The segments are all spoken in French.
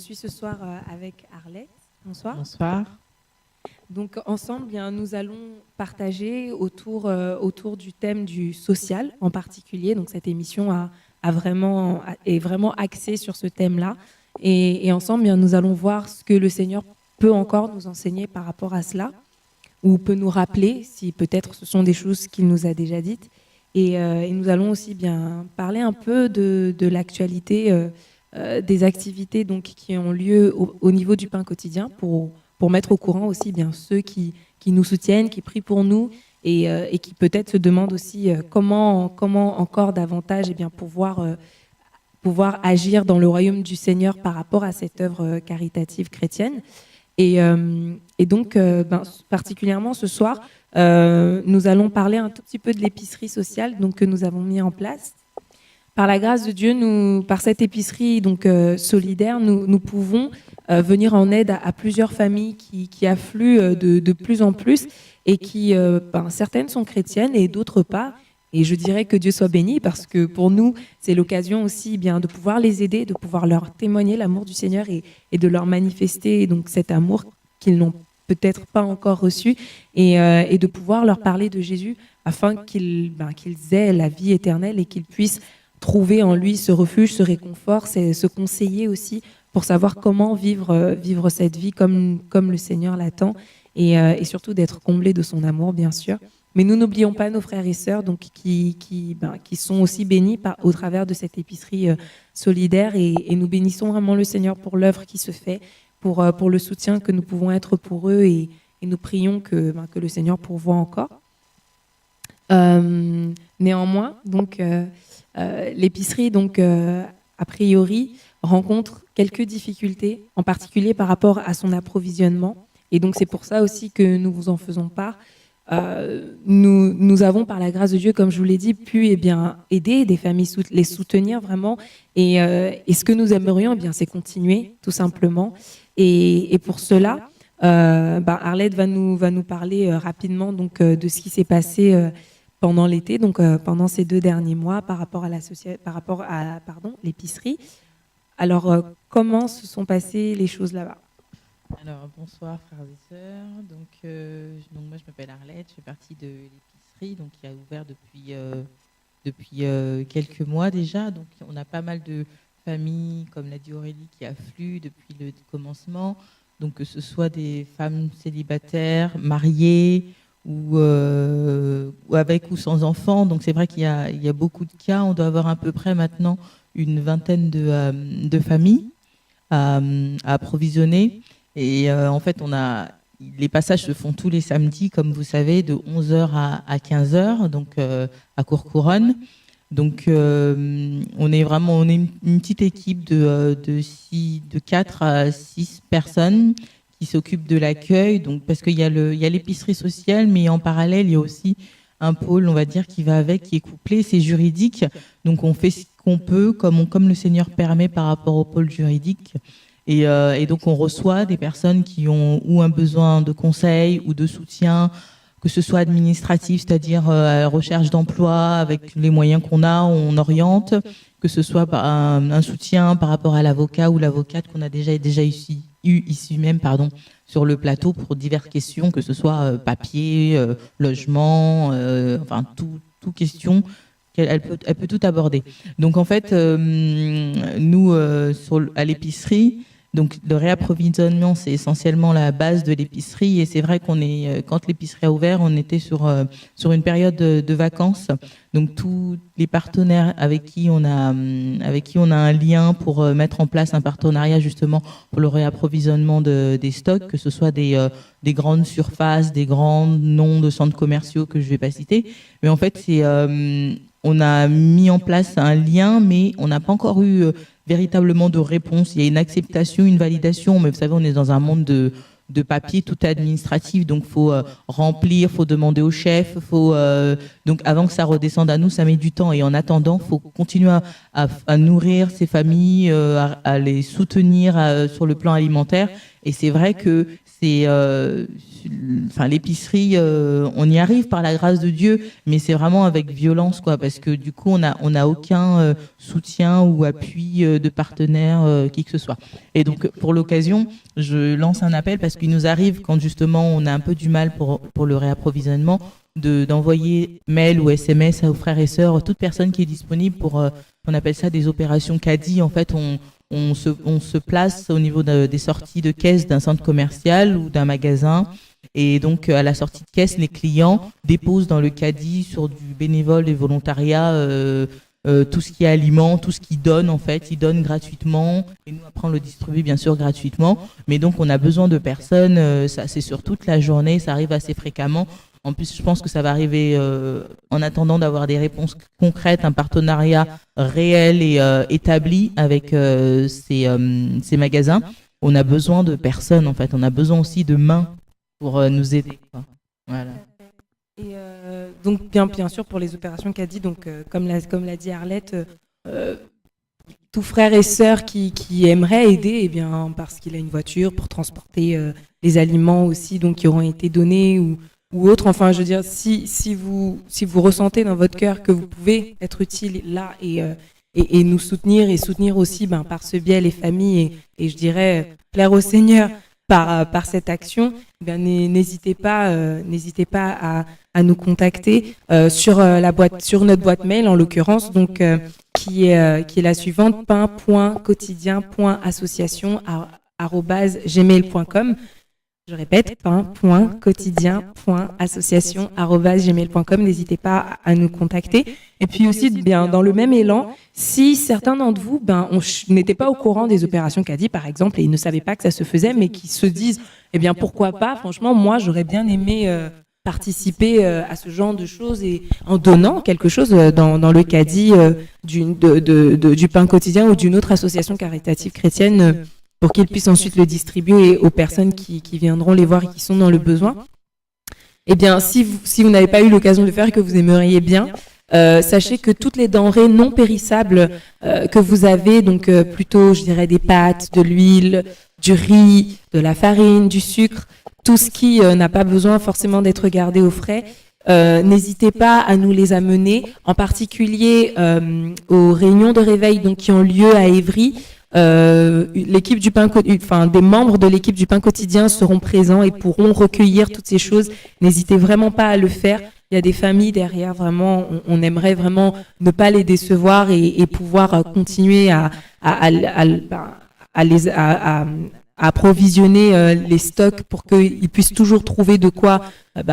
Je suis ce soir avec Arlette. Bonsoir. Bonsoir. Donc ensemble, nous allons partager autour du thème du social en particulier. Donc cette émission est vraiment axée sur ce thème-là. Et ensemble, nous allons voir ce que le Seigneur peut encore nous enseigner par rapport à cela, ou peut nous rappeler si peut-être ce sont des choses qu'il nous a déjà dites. Et nous allons aussi parler un peu de l'actualité, des activités donc, qui ont lieu au niveau du pain quotidien pour mettre au courant aussi ceux qui nous soutiennent, qui prient pour nous et qui peut-être se demandent aussi comment encore davantage pouvoir agir dans le royaume du Seigneur par rapport à cette œuvre caritative chrétienne. Et donc, particulièrement ce soir, nous allons parler un tout petit peu de l'épicerie sociale que nous avons mis en place. Par la grâce de Dieu, par cette épicerie solidaire, nous pouvons venir en aide à plusieurs familles qui affluent de plus en plus et qui, certaines sont chrétiennes et d'autres pas. Et je dirais que Dieu soit béni parce que pour nous, c'est l'occasion aussi de pouvoir les aider, de pouvoir leur témoigner l'amour du Seigneur et de leur manifester donc cet amour qu'ils n'ont peut-être pas encore reçu et de pouvoir leur parler de Jésus afin qu'ils aient la vie éternelle et qu'ils puissent trouver en lui ce refuge, ce réconfort, se conseiller aussi pour savoir comment vivre cette vie comme le Seigneur l'attend et surtout d'être comblés de son amour, bien sûr. Mais nous n'oublions pas nos frères et sœurs qui sont aussi bénis au travers de cette épicerie solidaire et nous bénissons vraiment le Seigneur pour l'œuvre qui se fait, pour le soutien que nous pouvons être pour eux et nous prions que le Seigneur pourvoie encore. Néanmoins, l'épicerie, a priori, rencontre quelques difficultés, en particulier par rapport à son approvisionnement. Et donc, c'est pour ça aussi que nous vous en faisons part. Nous avons, par la grâce de Dieu, comme je vous l'ai dit, pu aider des familles, les soutenir vraiment. Et ce que nous aimerions, c'est continuer, tout simplement. Et pour cela, Arlette va nous parler rapidement de ce qui s'est passé pendant l'été, pendant ces 2 derniers mois, par rapport à l'épicerie. Alors, comment se sont passées les choses là-bas ? Alors, bonsoir frères et sœurs. Donc moi, je m'appelle Arlette, je fais partie de l'épicerie, qui a ouvert depuis quelques mois déjà. Donc, on a pas mal de familles, comme l'a dit Aurélie, qui affluent depuis le commencement. Donc, que ce soit des femmes célibataires, mariées, ou avec ou sans enfants. Donc, c'est vrai qu'il y a beaucoup de cas. On doit avoir à peu près maintenant une vingtaine de familles à approvisionner. Et en fait, les passages se font tous les samedis, comme vous savez, de 11h à 15h, à Courcouronnes. Donc, on est une petite équipe de 4 à 6 personnes qui s'occupent de l'accueil. Donc, parce qu'il y a l'épicerie sociale, mais en parallèle, il y a aussi un pôle, on va dire, qui va avec, qui est couplé, c'est juridique. Donc, on fait ce qu'on peut, comme le Seigneur permet par rapport au pôle juridique. Et donc, on reçoit des personnes qui ont ou un besoin de conseil ou de soutien, que ce soit administratif, c'est-à-dire à la recherche d'emploi, avec les moyens qu'on a, on oriente, que ce soit un soutien par rapport à l'avocat ou l'avocate qu'on a déjà eu ici même, sur le plateau pour diverses questions, que ce soit papier, logement, tout question. Elle peut tout aborder. Donc en fait, nous, à l'épicerie, donc le réapprovisionnement, c'est essentiellement la base de l'épicerie. Et c'est vrai quand l'épicerie a ouvert, on était sur une période de vacances. Donc tous les partenaires avec qui on a un lien pour mettre en place un partenariat justement pour le réapprovisionnement des stocks, que ce soit des grandes surfaces, des grands noms de centres commerciaux que je vais pas citer. Mais en fait, on a mis en place un lien, mais on n'a pas encore eu véritablement de réponse. Il y a une acceptation, une validation, mais vous savez, on est dans un monde de de papier, tout administratif. Donc, faut remplir, faut demander au chef, donc avant que ça redescende à nous, ça met du temps. Et en attendant, faut continuer à nourrir ces familles, à les soutenir sur le plan alimentaire. Et c'est vrai que l'épicerie, on y arrive par la grâce de Dieu, mais c'est vraiment avec violence, quoi, parce que du coup, on a aucun soutien ou appui de partenaire, qui que ce soit. Et donc, pour l'occasion, je lance un appel parce qu'il nous arrive, quand justement on a un peu du mal pour le réapprovisionnement, d'envoyer mail ou SMS aux frères et sœurs, toute personne qui est disponible pour, on appelle ça des opérations caddie. En fait, on se place au niveau des sorties de caisse d'un centre commercial ou d'un magasin. Et donc, à la sortie de caisse, les clients déposent dans le caddie sur du bénévole et volontariat tout ce qui est aliments, tout ce qu'ils donnent, en fait. Ils donnent gratuitement. Et nous, après, on le distribue, bien sûr, gratuitement. Mais donc, on a besoin de personnes. Ça, c'est sur toute la journée. Ça arrive assez fréquemment. En plus, je pense que ça va arriver en attendant d'avoir des réponses concrètes, un partenariat réel et établi avec ces magasins. On a besoin de personnes, en fait. On a besoin aussi de mains pour nous aider, quoi. Voilà. Et donc, bien sûr, pour les opérations qu'a dit, donc, comme l'a dit Arlette, tout frère et sœur qui aimerait aider, eh bien, parce qu'il a une voiture pour transporter les aliments aussi, donc, qui auront été donnés ou autre. Enfin, je veux dire, si vous ressentez dans votre cœur que vous pouvez être utile là et nous soutenir et soutenir aussi par ce biais les familles et je dirais plaire au Seigneur par cette action, eh n'hésitez pas à nous contacter sur notre boîte mail en l'occurrence, donc qui est la suivante, pain.quotidien.association@gmail.com. Je répète, pain.quotidien.association@gmail.com. N'hésitez pas à nous contacter. Et puis aussi, bien, dans le même élan, si certains d'entre vous n'étaient pas au courant des opérations Caddy, par exemple, et ils ne savaient pas que ça se faisait, mais qui se disent, eh bien, pourquoi pas, franchement, moi, j'aurais bien aimé participer à ce genre de choses et en donnant quelque chose dans le Caddy du pain quotidien ou d'une autre association caritative chrétienne, pour qu'ils puissent ensuite le distribuer aux personnes qui viendront les voir et qui sont dans le besoin. Eh bien, si vous n'avez pas eu l'occasion de le faire et que vous aimeriez bien, sachez que toutes les denrées non périssables que vous avez, donc plutôt, je dirais, des pâtes, de l'huile, du riz, de la farine, du sucre, tout ce qui n'a pas besoin forcément d'être gardé au frais, n'hésitez pas à nous les amener, en particulier aux réunions de réveil donc, qui ont lieu à Évry. L'équipe du pain, des membres de l'équipe du pain quotidien seront présents et pourront recueillir toutes ces choses. N'hésitez vraiment pas à le faire. Il y a des familles derrière, vraiment, on aimerait vraiment ne pas les décevoir et pouvoir continuer à approvisionner les stocks pour qu'ils puissent toujours trouver de quoi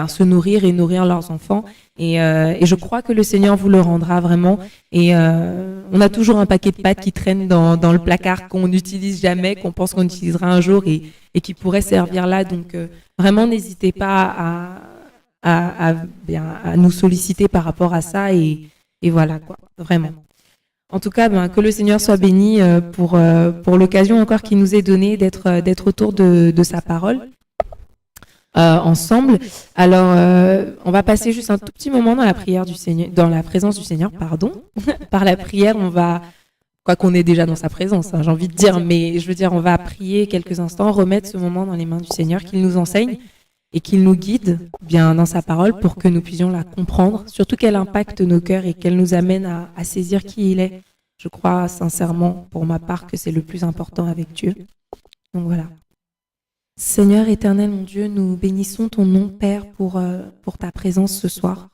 se nourrir et nourrir leurs enfants. Et je crois que le Seigneur vous le rendra vraiment. Et on a toujours un paquet de pâtes qui traîne dans le placard qu'on n'utilise jamais, qu'on pense qu'on utilisera un jour et qui pourrait servir là. Donc vraiment, n'hésitez pas à nous solliciter par rapport à ça. Et voilà, quoi, vraiment. En tout cas, que le Seigneur soit béni pour l'occasion encore qu'il nous est donnée d'être autour de sa parole ensemble. Alors, on va passer juste un tout petit moment dans la prière du Seigneur, dans la présence du Seigneur, pardon. Par la prière, on va, quoi qu'on est déjà dans sa présence, j'ai envie de dire, mais je veux dire, on va prier quelques instants, remettre ce moment dans les mains du Seigneur, qu'il nous enseigne et qu'il nous guide bien dans sa parole pour que nous puissions la comprendre, surtout qu'elle impacte nos cœurs et qu'elle nous amène à saisir qui il est. Je crois sincèrement, pour ma part, que c'est le plus important avec Dieu. Donc voilà. Seigneur éternel, mon Dieu, nous bénissons ton nom, Père, pour ta présence ce soir.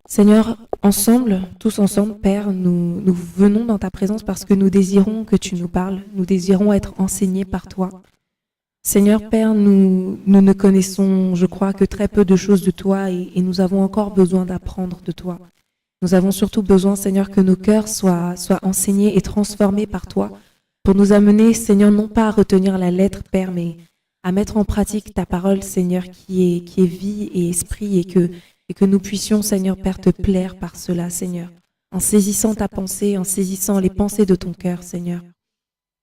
Seigneur, ensemble, tous ensemble, Père, nous venons dans ta présence parce que nous désirons que tu nous parles, nous désirons être enseignés par toi. Seigneur Père, nous ne connaissons, je crois, que très peu de choses de toi et nous avons encore besoin d'apprendre de toi. Nous avons surtout besoin, Seigneur, que nos cœurs soient enseignés et transformés par toi pour nous amener, Seigneur, non pas à retenir la lettre, Père, mais à mettre en pratique ta parole, Seigneur, qui est vie et esprit et que nous puissions, Seigneur Père, te plaire par cela, Seigneur, en saisissant ta pensée, en saisissant les pensées de ton cœur, Seigneur.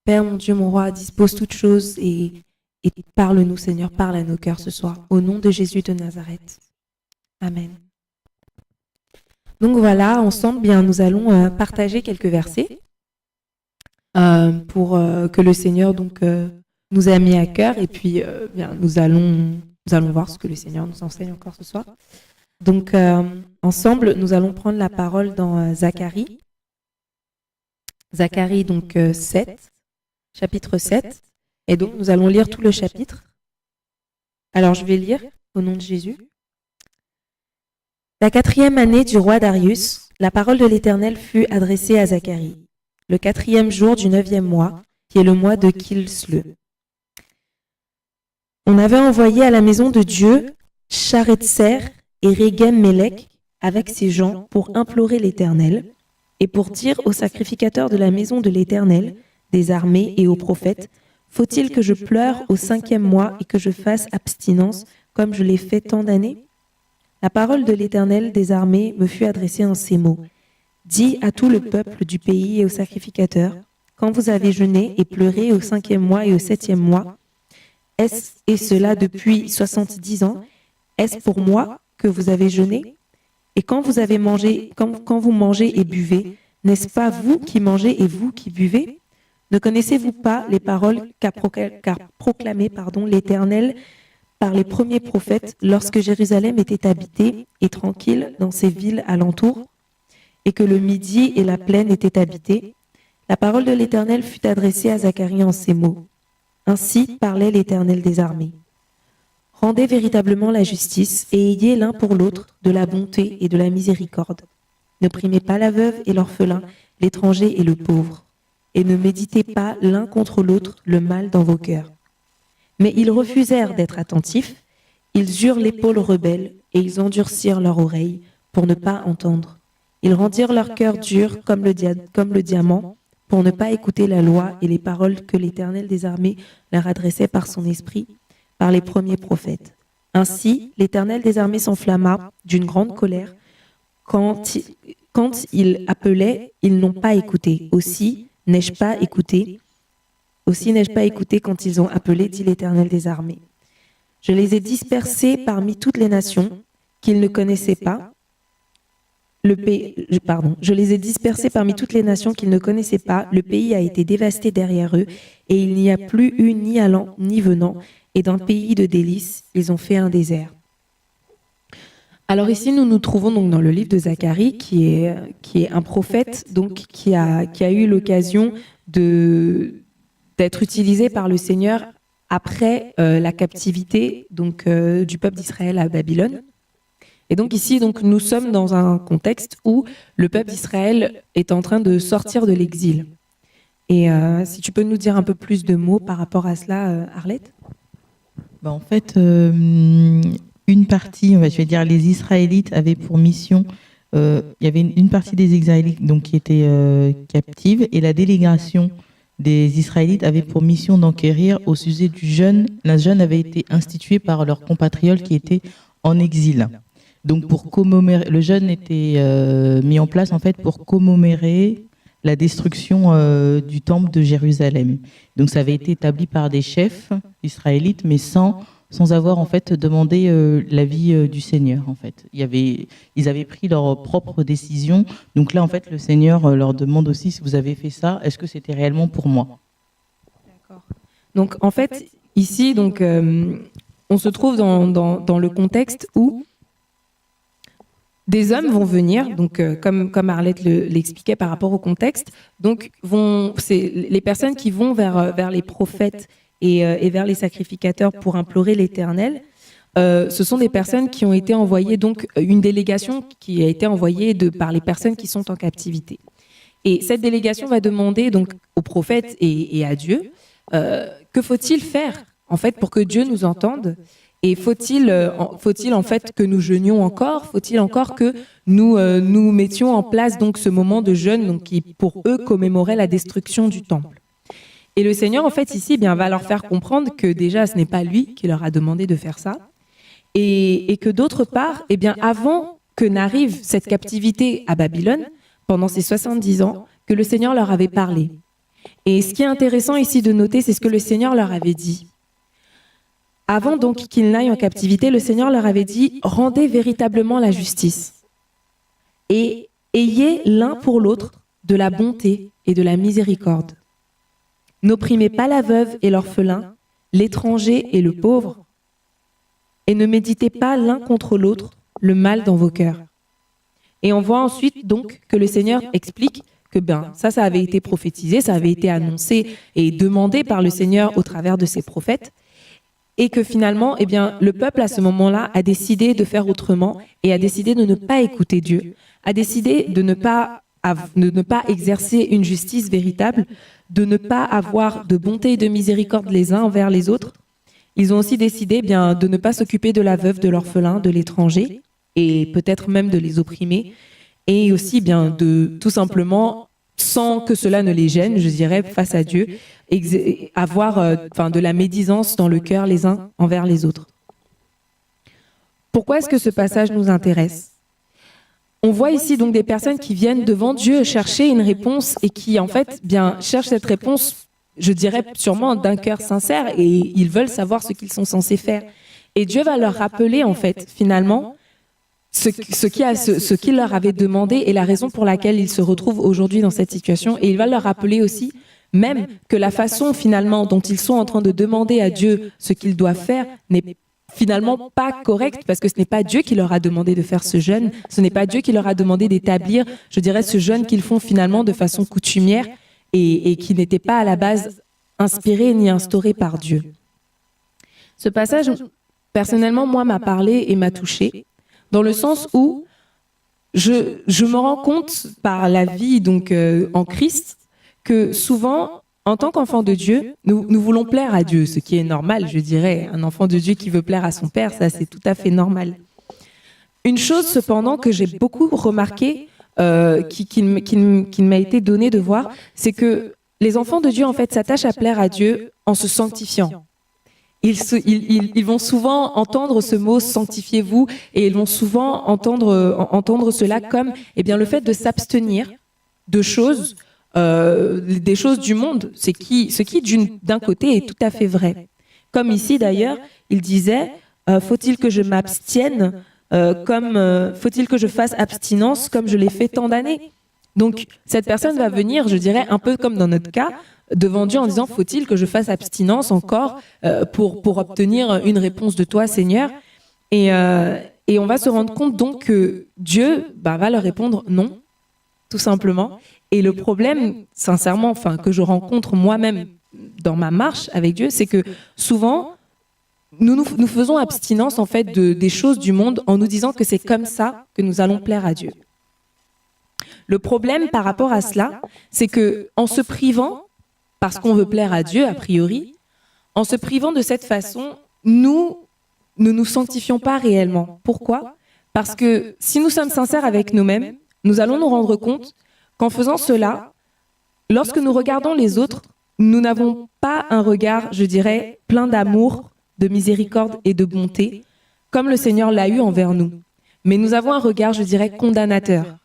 Père, mon Dieu, mon roi, dispose toutes choses et Et parle-nous, Seigneur, parle à nos cœurs ce soir. Au nom de Jésus de Nazareth. Amen. Donc voilà, ensemble, bien, nous allons partager quelques versets pour que le Seigneur donc nous a mis à cœur. Et puis, bien, nous allons voir ce que le Seigneur nous enseigne encore ce soir. Donc, ensemble, nous allons prendre la parole dans Zacharie. Zacharie, donc 7, chapitre 7. Et donc, nous allons lire tout le chapitre. Alors, je vais lire au nom de Jésus. La 4e année du roi Darius, la parole de l'Éternel fut adressée à Zacharie, le 4e jour du 9e mois, qui est le mois de Kilsle. On avait envoyé à la maison de Dieu Charetser et Régem-Mélec avec ses gens pour implorer l'Éternel et pour dire aux sacrificateurs de la maison de l'Éternel, des armées et aux prophètes, faut-il que je pleure au 5e mois et que je fasse abstinence comme je l'ai fait tant d'années ? La parole de l'Éternel des armées me fut adressée en ces mots. Dis à tout le peuple du pays et aux sacrificateurs, quand vous avez jeûné et pleuré au 5e mois et au 7e mois, et cela depuis 70 ans, est-ce pour moi que vous avez jeûné ? Et quand vous avez mangé, quand vous mangez et buvez, n'est-ce pas vous qui mangez et vous qui buvez ? Ne connaissez-vous pas les paroles qu'a proclamées l'Éternel par les premiers prophètes lorsque Jérusalem était habitée et tranquille dans ses villes alentours, et que le Midi et la plaine étaient habités? La parole de l'Éternel fut adressée à Zacharie en ces mots. Ainsi parlait l'Éternel des armées. Rendez véritablement la justice et ayez l'un pour l'autre de la bonté et de la miséricorde. N'opprimez pas la veuve et l'orphelin, l'étranger et le pauvre, et ne méditez pas l'un contre l'autre le mal dans vos cœurs. Mais ils refusèrent d'être attentifs, ils eurent l'épaule rebelle et ils endurcirent leur oreille pour ne pas entendre. Ils rendirent leur cœur dur comme le diamant pour ne pas écouter la loi et les paroles que l'Éternel des armées leur adressait par son esprit, par les premiers prophètes. Ainsi, l'Éternel des armées s'enflamma d'une grande colère. Quand il appelait, ils n'ont pas écouté. Aussi n'ai-je pas écouté quand ils ont appelé, dit l'Éternel des armées. Je les ai dispersés parmi toutes les nations qu'ils ne connaissaient pas. Je les ai dispersés parmi toutes les nations qu'ils ne connaissaient pas. Le pays a été dévasté derrière eux, et il n'y a plus eu ni allant ni venant. Et d'un pays de délices, ils ont fait un désert. Alors ici, nous nous trouvons donc dans le livre de Zacharie, qui est un prophète, donc qui a eu l'occasion d'être utilisé par le Seigneur après la captivité donc du peuple d'Israël à Babylone. Et donc ici, donc nous sommes dans un contexte où le peuple d'Israël est en train de sortir de l'exil. Et si tu peux nous dire un peu plus de mots par rapport à cela, Arlette ? En fait, une partie, je vais dire, les Israélites avaient pour mission, il y avait une partie des Israélites donc, qui étaient captives, et la délégation des Israélites avait pour mission d'enquérir au sujet du jeûne. Le jeûne avait été institué par leurs compatriotes qui étaient en exil. Donc, le jeûne était mis en place en fait pour commémorer la destruction du temple de Jérusalem. Donc, ça avait été établi par des chefs israélites, mais sans avoir en fait demandé l'avis du Seigneur. En fait, ils avaient pris leur propre décision. Donc là, en fait, le Seigneur leur demande aussi si vous avez fait ça, est-ce que c'était réellement pour moi ? D'accord. Donc en fait, ici, donc on se trouve dans le contexte où des hommes vont venir, donc comme Arlette l'expliquait par rapport au contexte, donc c'est les personnes qui vont vers les prophètes et vers les sacrificateurs pour implorer l'Éternel. Ce sont des personnes qui ont été envoyées, donc une délégation qui a été envoyée par les personnes qui sont en captivité. Et cette délégation va demander donc aux prophètes et à Dieu, que faut-il faire en fait pour que Dieu nous entende ? Et faut-il en fait que nous jeûnions encore ? Faut-il encore que nous mettions en place donc ce moment de jeûne donc qui pour eux commémorait la destruction du temple ? Et le Seigneur en fait ici va leur faire comprendre que déjà ce n'est pas lui qui leur a demandé de faire ça et que d'autre part avant que n'arrive cette captivité à Babylone pendant ces 70 ans que le Seigneur leur avait parlé. Et ce qui est intéressant ici de noter, c'est ce que le Seigneur leur avait dit. Avant donc qu'ils n'aillent en captivité, le Seigneur leur avait dit « Rendez véritablement la justice et ayez l'un pour l'autre de la bonté et de la miséricorde. N'opprimez pas la veuve et l'orphelin, l'étranger et le pauvre, et ne méditez pas l'un contre l'autre le mal dans vos cœurs. » Et on voit ensuite donc que le Seigneur explique que ça avait été prophétisé, ça avait été annoncé et demandé par le Seigneur au travers de ses prophètes, et que finalement, le peuple à ce moment-là a décidé de faire autrement et a décidé de ne pas écouter Dieu, a décidé de ne pas exercer une justice véritable, de ne pas avoir de bonté et de miséricorde les uns envers les autres. Ils ont aussi décidé de ne pas s'occuper de la veuve, de l'orphelin, de l'étranger, et peut-être même de les opprimer, et aussi de tout simplement, sans que cela ne les gêne, je dirais, face à Dieu, avoir de la médisance dans le cœur les uns envers les autres. Pourquoi est-ce que ce passage nous intéresse ? On voit ici donc des personnes qui viennent devant Dieu chercher une réponse et qui en fait cherchent cette réponse, je dirais sûrement d'un cœur sincère, et ils veulent savoir ce qu'ils sont censés faire. Et Dieu va leur rappeler en fait finalement ce qu'il leur avait demandé et la raison pour laquelle ils se retrouvent aujourd'hui dans cette situation. Et il va leur rappeler aussi même que la façon finalement dont ils sont en train de demander à Dieu ce qu'ils doivent faire n'est finalement pas correcte, parce que ce n'est pas Dieu qui leur a demandé de faire ce jeûne, ce n'est pas Dieu qui leur a demandé d'établir, je dirais, ce jeûne qu'ils font finalement de façon coutumière et qui n'était pas à la base inspiré ni instauré par Dieu. Ce passage, personnellement, moi, m'a parlé et m'a touché, dans le sens où je me rends compte par la vie en Christ que souvent, en tant qu'enfant de Dieu, nous voulons plaire à Dieu, ce qui est normal, je dirais. Un enfant de Dieu qui veut plaire à son père, ça c'est tout à fait normal. Une chose cependant que j'ai beaucoup remarqué, qui m'a été donnée de voir, c'est que les enfants de Dieu en fait s'attachent à plaire à Dieu en se sanctifiant. Ils vont souvent entendre ce mot « sanctifiez-vous » et ils vont souvent entendre cela comme le fait de s'abstenir de choses, des choses du monde, ce qui d'un côté est tout à fait vrai. Comme ici d'ailleurs, il disait faut-il que je m'abstienne faut-il que je fasse abstinence comme je l'ai fait tant d'années. Donc cette personne va venir, je dirais, un peu comme dans notre cas, devant Dieu en disant faut-il que je fasse abstinence encore pour obtenir une réponse de toi, Seigneur. Et on va se rendre compte donc que Dieu va leur répondre non, tout simplement. Et le problème, sincèrement, que je rencontre moi-même dans ma marche avec Dieu, c'est que souvent, nous faisons abstinence en fait des choses du monde en nous disant que c'est comme ça que nous allons plaire à Dieu. Le problème par rapport à cela, c'est que en se privant, parce qu'on veut plaire à Dieu a priori, en se privant de cette façon, nous ne nous sanctifions pas réellement. Pourquoi ? Parce que si nous sommes sincères avec nous-mêmes, nous allons nous rendre compte qu'en faisant cela, lorsque nous regardons les autres, nous n'avons pas un regard, je dirais, plein d'amour, de miséricorde et de bonté, comme le Seigneur l'a eu envers nous. Mais nous avons un regard, je dirais, condamnateur.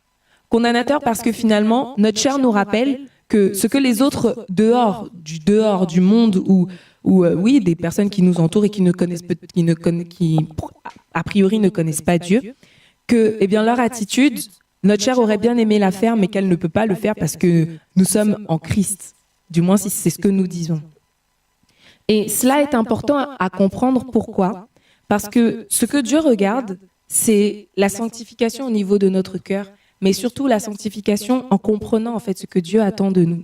Condamnateur parce que finalement, notre chair nous rappelle que ce que les autres dehors du monde ou oui, des personnes qui nous entourent et qui a priori ne connaissent pas Dieu, que leur attitude, notre chair aurait bien aimé la faire, mais qu'elle ne peut pas le faire parce que nous sommes en Christ. Du moins, si c'est ce que nous disons. Et cela est important à comprendre. Pourquoi ? Parce que ce que Dieu regarde, c'est la sanctification au niveau de notre cœur, mais surtout la sanctification en comprenant en fait ce que Dieu attend de nous,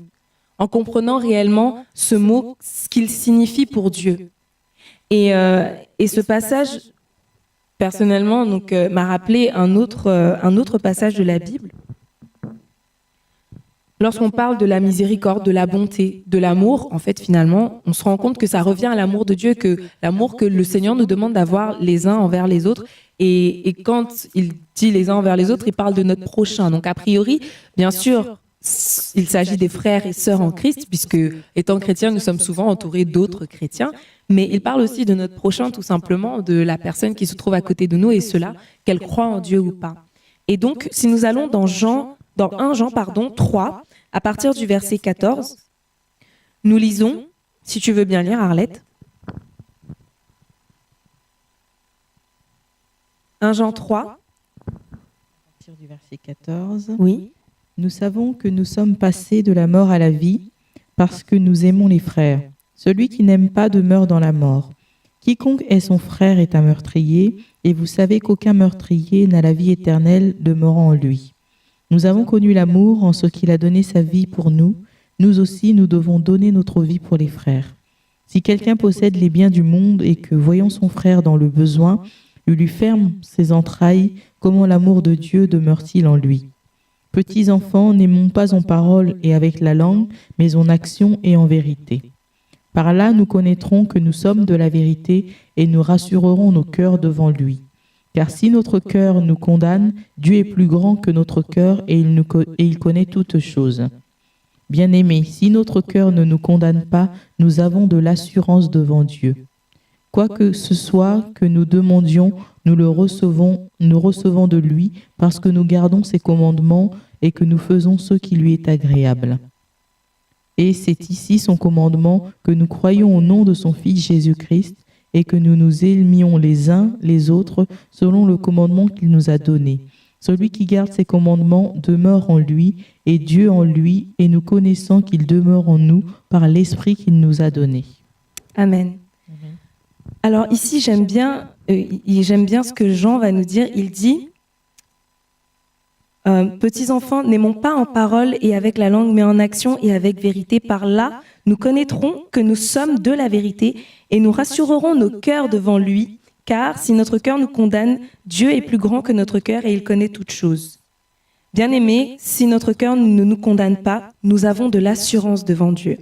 en comprenant réellement ce mot, ce qu'il signifie pour Dieu. Et ce passage, personnellement, m'a rappelé un autre passage de la Bible. Lorsqu'on parle de la miséricorde, de la bonté, de l'amour, en fait, finalement, on se rend compte que ça revient à l'amour de Dieu, que l'amour que le Seigneur nous demande d'avoir les uns envers les autres. Et quand il dit les uns envers les autres, il parle de notre prochain. Donc, a priori, bien sûr, il s'agit des frères et sœurs en Christ, puisque, étant chrétiens, nous sommes souvent entourés d'autres chrétiens. Mais il parle aussi de notre prochain, tout simplement, de la personne qui se trouve à côté de nous, et cela, qu'elle croit en Dieu ou pas. Et donc, si nous allons dans 1 Jean 3, à partir du verset 14, nous lisons, si tu veux bien lire, Arlette. 1 Jean 3. À partir du verset 14. Oui. Nous savons que nous sommes passés de la mort à la vie parce que nous aimons les frères. Celui qui n'aime pas demeure dans la mort. Quiconque est son frère est un meurtrier, et vous savez qu'aucun meurtrier n'a la vie éternelle demeurant en lui. Nous avons connu l'amour en ce qu'il a donné sa vie pour nous. Nous aussi, nous devons donner notre vie pour les frères. Si quelqu'un possède les biens du monde et que, voyant son frère dans le besoin, il lui ferme ses entrailles, comment l'amour de Dieu demeure-t-il en lui ? Petits enfants, n'aimons pas en parole et avec la langue, mais en action et en vérité. Par là, nous connaîtrons que nous sommes de la vérité et nous rassurerons nos cœurs devant lui. Car si notre cœur nous condamne, Dieu est plus grand que notre cœur et il connaît toutes choses. Bien-aimés, si notre cœur ne nous condamne pas, nous avons de l'assurance devant Dieu. Quoi que ce soit que nous demandions, nous recevons de lui parce que nous gardons ses commandements et que nous faisons ce qui lui est agréable. Et c'est ici son commandement que nous croyons au nom de son Fils Jésus-Christ et que nous nous aimions les uns les autres selon le commandement qu'il nous a donné. Celui qui garde ses commandements demeure en lui et Dieu en lui, et nous connaissons qu'il demeure en nous par l'Esprit qu'il nous a donné. Amen. Alors ici, j'aime bien ce que Jean va nous dire. Il dit petits enfants, n'aimons pas en parole et avec la langue, mais en action et avec vérité. Par là, nous connaîtrons que nous sommes de la vérité et nous rassurerons nos cœurs devant lui, car si notre cœur nous condamne, Dieu est plus grand que notre cœur et il connaît toutes choses. Bien-aimés, si notre cœur ne nous condamne pas, nous avons de l'assurance devant Dieu.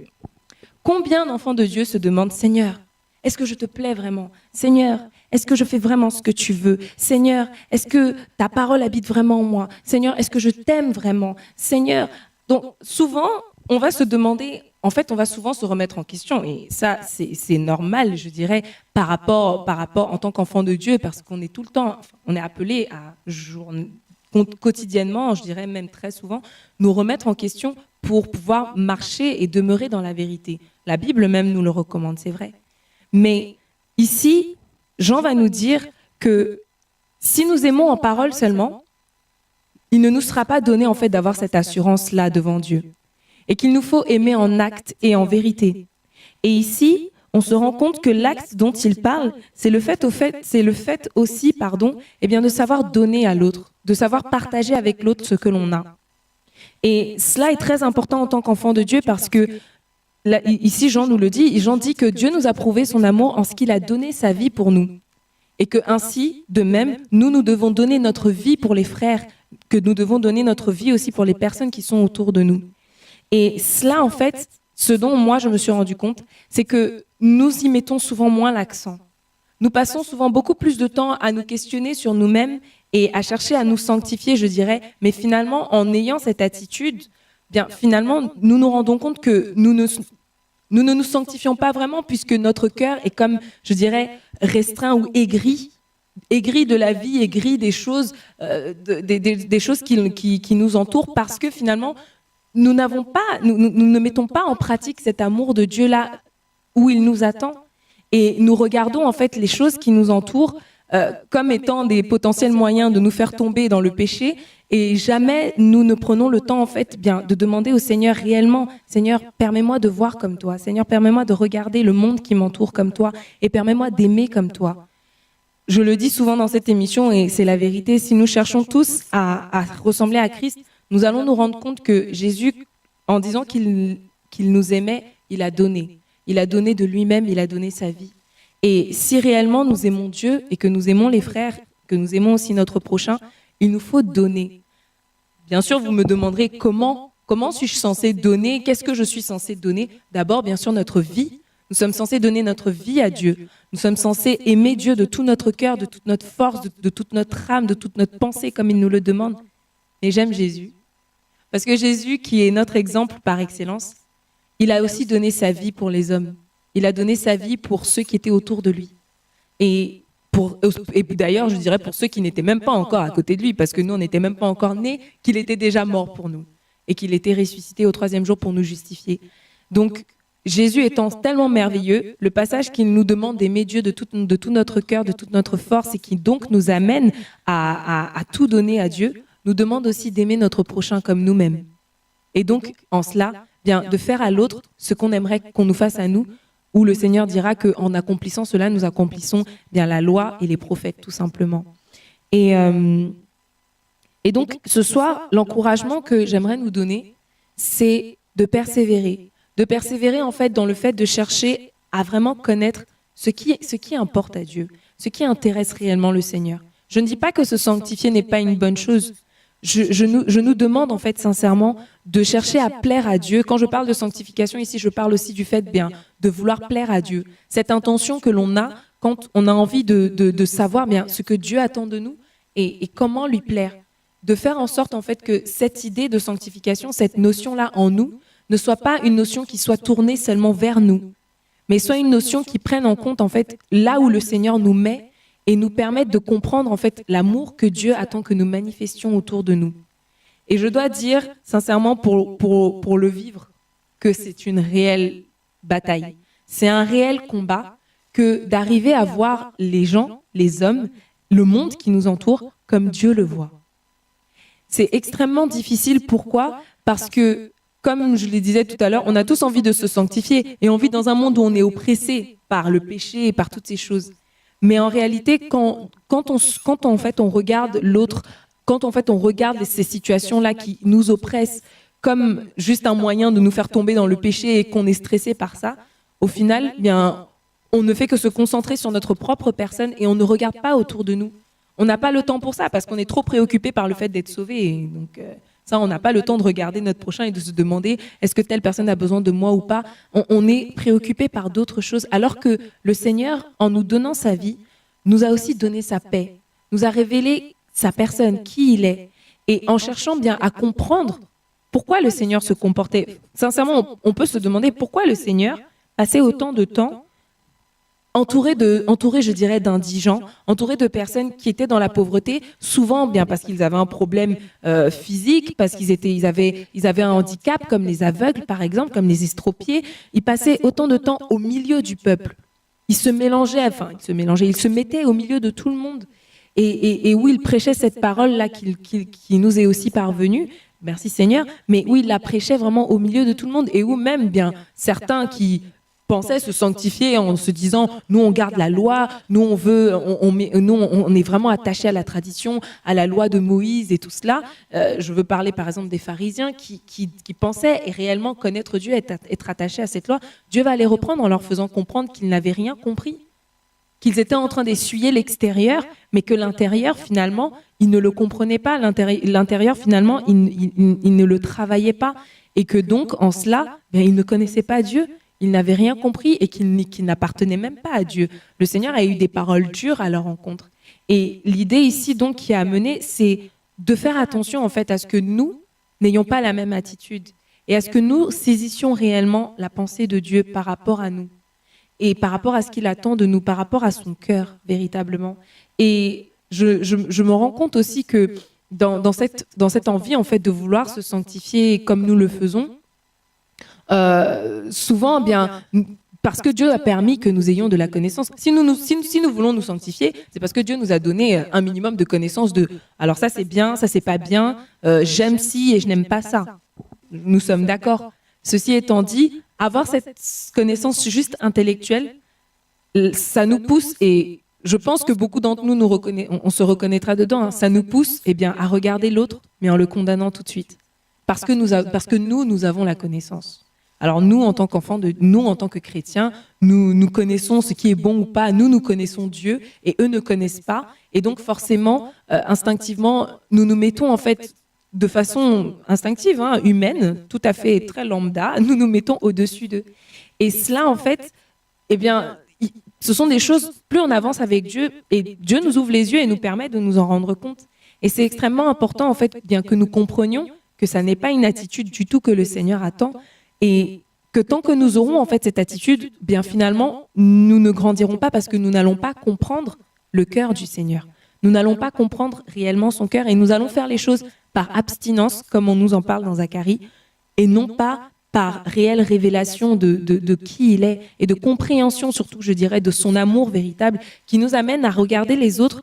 Combien d'enfants de Dieu se demandent, Seigneur, est-ce que je te plais vraiment ? Seigneur, est-ce que je fais vraiment ce que tu veux ? Seigneur, est-ce que ta parole habite vraiment en moi ? Seigneur, est-ce que je t'aime vraiment ? Seigneur, donc souvent, on va se demander, en fait, on va souvent se remettre en question. Et ça, c'est normal, je dirais, par rapport en tant qu'enfant de Dieu, parce qu'on est tout le temps, on est appelé à quotidiennement, je dirais même très souvent, nous remettre en question pour pouvoir marcher et demeurer dans la vérité. La Bible même nous le recommande, c'est vrai. Mais ici, Jean va nous dire que si nous aimons en parole seulement, il ne nous sera pas donné en fait d'avoir cette assurance-là devant Dieu. Et qu'il nous faut aimer en acte et en vérité. Et ici, on se rend compte que l'acte dont il parle, c'est le fait aussi, de savoir donner à l'autre, de savoir partager avec l'autre ce que l'on a. Et cela est très important en tant qu'enfant de Dieu parce que là, ici, Jean nous le dit, Jean dit que Dieu nous a prouvé son amour en ce qu'il a donné sa vie pour nous. Et que ainsi, de même, nous devons donner notre vie pour les frères, que nous devons donner notre vie aussi pour les personnes qui sont autour de nous. Et cela, en fait, ce dont moi je me suis rendu compte, c'est que nous y mettons souvent moins l'accent. Nous passons souvent beaucoup plus de temps à nous questionner sur nous-mêmes et à chercher à nous sanctifier, je dirais, mais finalement, en ayant cette attitude, bien, finalement, nous nous rendons compte que nous ne nous sanctifions pas vraiment puisque notre cœur est comme, je dirais, restreint ou aigri de la vie, aigri des choses, des choses qui nous entourent parce que finalement, nous ne mettons pas en pratique cet amour de Dieu là où il nous attend et nous regardons en fait les choses qui nous entourent comme étant des potentiels moyens de nous faire tomber dans le péché et jamais nous ne prenons le temps en fait de demander au Seigneur réellement, Seigneur, permets-moi de voir comme toi, Seigneur, permets-moi de regarder le monde qui m'entoure comme toi et permets-moi d'aimer comme toi. Je le dis souvent dans cette émission et c'est la vérité, si nous cherchons tous à ressembler à Christ, nous allons nous rendre compte que Jésus, en disant qu'il nous aimait, il a donné. Il a donné de lui-même, il a donné sa vie. Et si réellement nous aimons Dieu et que nous aimons les frères, que nous aimons aussi notre prochain, il nous faut donner. Bien sûr, vous me demanderez comment suis-je censé donner ? Qu'est-ce que je suis censé donner ? D'abord, bien sûr, notre vie. Nous sommes censés donner notre vie à Dieu. Nous sommes censés aimer Dieu de tout notre cœur, de toute notre force, de toute notre âme, de toute notre pensée, comme il nous le demande. Et j'aime Jésus. Parce que Jésus, qui est notre exemple par excellence, il a aussi donné sa vie pour les hommes. Il a donné sa vie pour ceux qui étaient autour de lui. Et d'ailleurs, je dirais pour ceux qui n'étaient même pas encore à côté de lui, parce que nous, on n'était même pas encore nés, qu'il était déjà mort pour nous. Et qu'il était ressuscité au 3e jour pour nous justifier. Donc, Jésus étant tellement merveilleux, le passage qu'il nous demande d'aimer Dieu de tout notre cœur, de toute notre force, et qui donc nous amène à tout donner à Dieu, nous demande aussi d'aimer notre prochain comme nous-mêmes. Et donc, en cela, bien, de faire à l'autre ce qu'on aimerait qu'on nous fasse à nous, où le Seigneur dira qu'en accomplissant cela, nous accomplissons bien la loi et les prophètes, tout simplement. Et donc, ce soir, l'encouragement que j'aimerais nous donner, c'est de persévérer. De persévérer, en fait, dans le fait de chercher à vraiment connaître ce qui importe à Dieu, ce qui intéresse réellement le Seigneur. Je ne dis pas que se sanctifier n'est pas une bonne chose. Je nous demande, en fait, sincèrement, de chercher à plaire à Dieu. Quand je parle de sanctification ici, je parle aussi du fait bien de vouloir plaire à Dieu. Cette intention que l'on a quand on a envie de savoir bien ce que Dieu attend de nous et comment lui plaire. De faire en sorte, en fait, que cette idée de sanctification, cette notion-là en nous, ne soit pas une notion qui soit tournée seulement vers nous, mais soit une notion qui prenne en compte, en fait, là où le Seigneur nous met et nous permette de comprendre, en fait, l'amour que Dieu attend que nous manifestions autour de nous. Et je dois dire, sincèrement, pour le vivre, que c'est une réelle bataille. C'est un réel combat que d'arriver à voir les gens, les hommes, le monde qui nous entoure comme Dieu le voit. C'est extrêmement difficile. Pourquoi ? Parce que, comme je le disais tout à l'heure, on a tous envie de se sanctifier et on vit dans un monde où on est oppressé par le péché et par toutes ces choses. Mais en réalité, quand en fait, on regarde l'autre, quand en fait, on regarde ces situations-là qui nous oppressent comme juste un moyen de nous faire tomber dans le péché et qu'on est stressé par ça, au final, bien, on ne fait que se concentrer sur notre propre personne et on ne regarde pas autour de nous. On n'a pas le temps pour ça parce qu'on est trop préoccupé par le fait d'être sauvé. Et donc, ça, on n'a pas le temps de regarder notre prochain et de se demander est-ce que telle personne a besoin de moi ou pas. On est préoccupé par d'autres choses. Alors que le Seigneur, en nous donnant sa vie, nous a aussi donné sa paix, nous a révélé sa personne, qui il est. Et en cherchant bien à comprendre pourquoi le Seigneur se comportait. Sincèrement, on peut se demander pourquoi le Seigneur passait autant de temps entouré, je dirais, d'indigents, entouré de personnes qui étaient dans la pauvreté, souvent bien parce qu'ils avaient un problème physique, parce qu'ils avaient un handicap, comme les aveugles, par exemple, comme les estropiés. Ils passaient autant de temps au milieu du peuple. Ils se mettaient au milieu de tout le monde. Et où il prêchait cette parole-là qui nous est aussi parvenue, merci Seigneur, mais où il la prêchait vraiment au milieu de tout le monde, et où même bien certains qui pensaient se sanctifier en se disant nous on garde la loi, nous on est vraiment attachés à la tradition, à la loi de Moïse et tout cela. Je veux parler par exemple des pharisiens qui pensaient et réellement connaître Dieu, être attachés à cette loi. Dieu va les reprendre en leur faisant comprendre qu'ils n'avaient rien compris, qu'ils étaient en train d'essuyer l'extérieur, mais que l'intérieur finalement ils ne le comprenaient pas, l'intérieur finalement ils ne le travaillaient pas, et que donc en cela bien, ils ne connaissaient pas Dieu. Ils n'avaient rien compris et qu'ils n'appartenaient même pas à Dieu. Le Seigneur a eu des paroles dures à leur rencontre. Et l'idée ici, donc, qui a amené, c'est de faire attention, en fait, à ce que nous n'ayons pas la même attitude et à ce que nous saisissions réellement la pensée de Dieu par rapport à nous et par rapport à ce qu'il attend de nous, par rapport à son cœur, véritablement. Et je me rends compte aussi que dans cette envie, en fait, de vouloir se sanctifier comme nous le faisons, souvent, bien, parce que Dieu a permis que nous ayons de la connaissance. Si nous voulons nous sanctifier, c'est parce que Dieu nous a donné un minimum de connaissance de alors ça c'est bien, ça c'est pas bien, j'aime ci et je n'aime pas ça. Nous sommes d'accord. Ceci étant dit, avoir cette connaissance juste intellectuelle, ça nous pousse, et je pense que beaucoup d'entre nous, on se reconnaîtra dedans, hein, ça nous pousse bien, à regarder l'autre, mais en le condamnant tout de suite. Parce que nous avons la connaissance. Alors nous, en tant qu'enfants, nous, en tant que chrétiens, nous connaissons ce qui est bon ou pas. Nous connaissons Dieu et eux ne connaissent pas. Et donc forcément, instinctivement, nous nous mettons en fait de façon instinctive, hein, humaine, tout à fait très lambda, nous nous mettons au-dessus d'eux. Et cela, en fait, eh bien, ce sont des choses, plus on avance avec Dieu, et Dieu nous ouvre les yeux et nous permet de nous en rendre compte. Et c'est extrêmement important, en fait, bien que nous comprenions que ça n'est pas une attitude du tout que le Seigneur attend, et que tant que nous aurons en fait cette attitude, bien finalement, nous ne grandirons pas parce que nous n'allons pas comprendre le cœur du Seigneur. Nous n'allons pas comprendre réellement son cœur et nous allons faire les choses par abstinence, comme on nous en parle dans Zacharie, et non pas par réelle révélation de qui il est et de compréhension surtout, je dirais, de son amour véritable qui nous amène à regarder les autres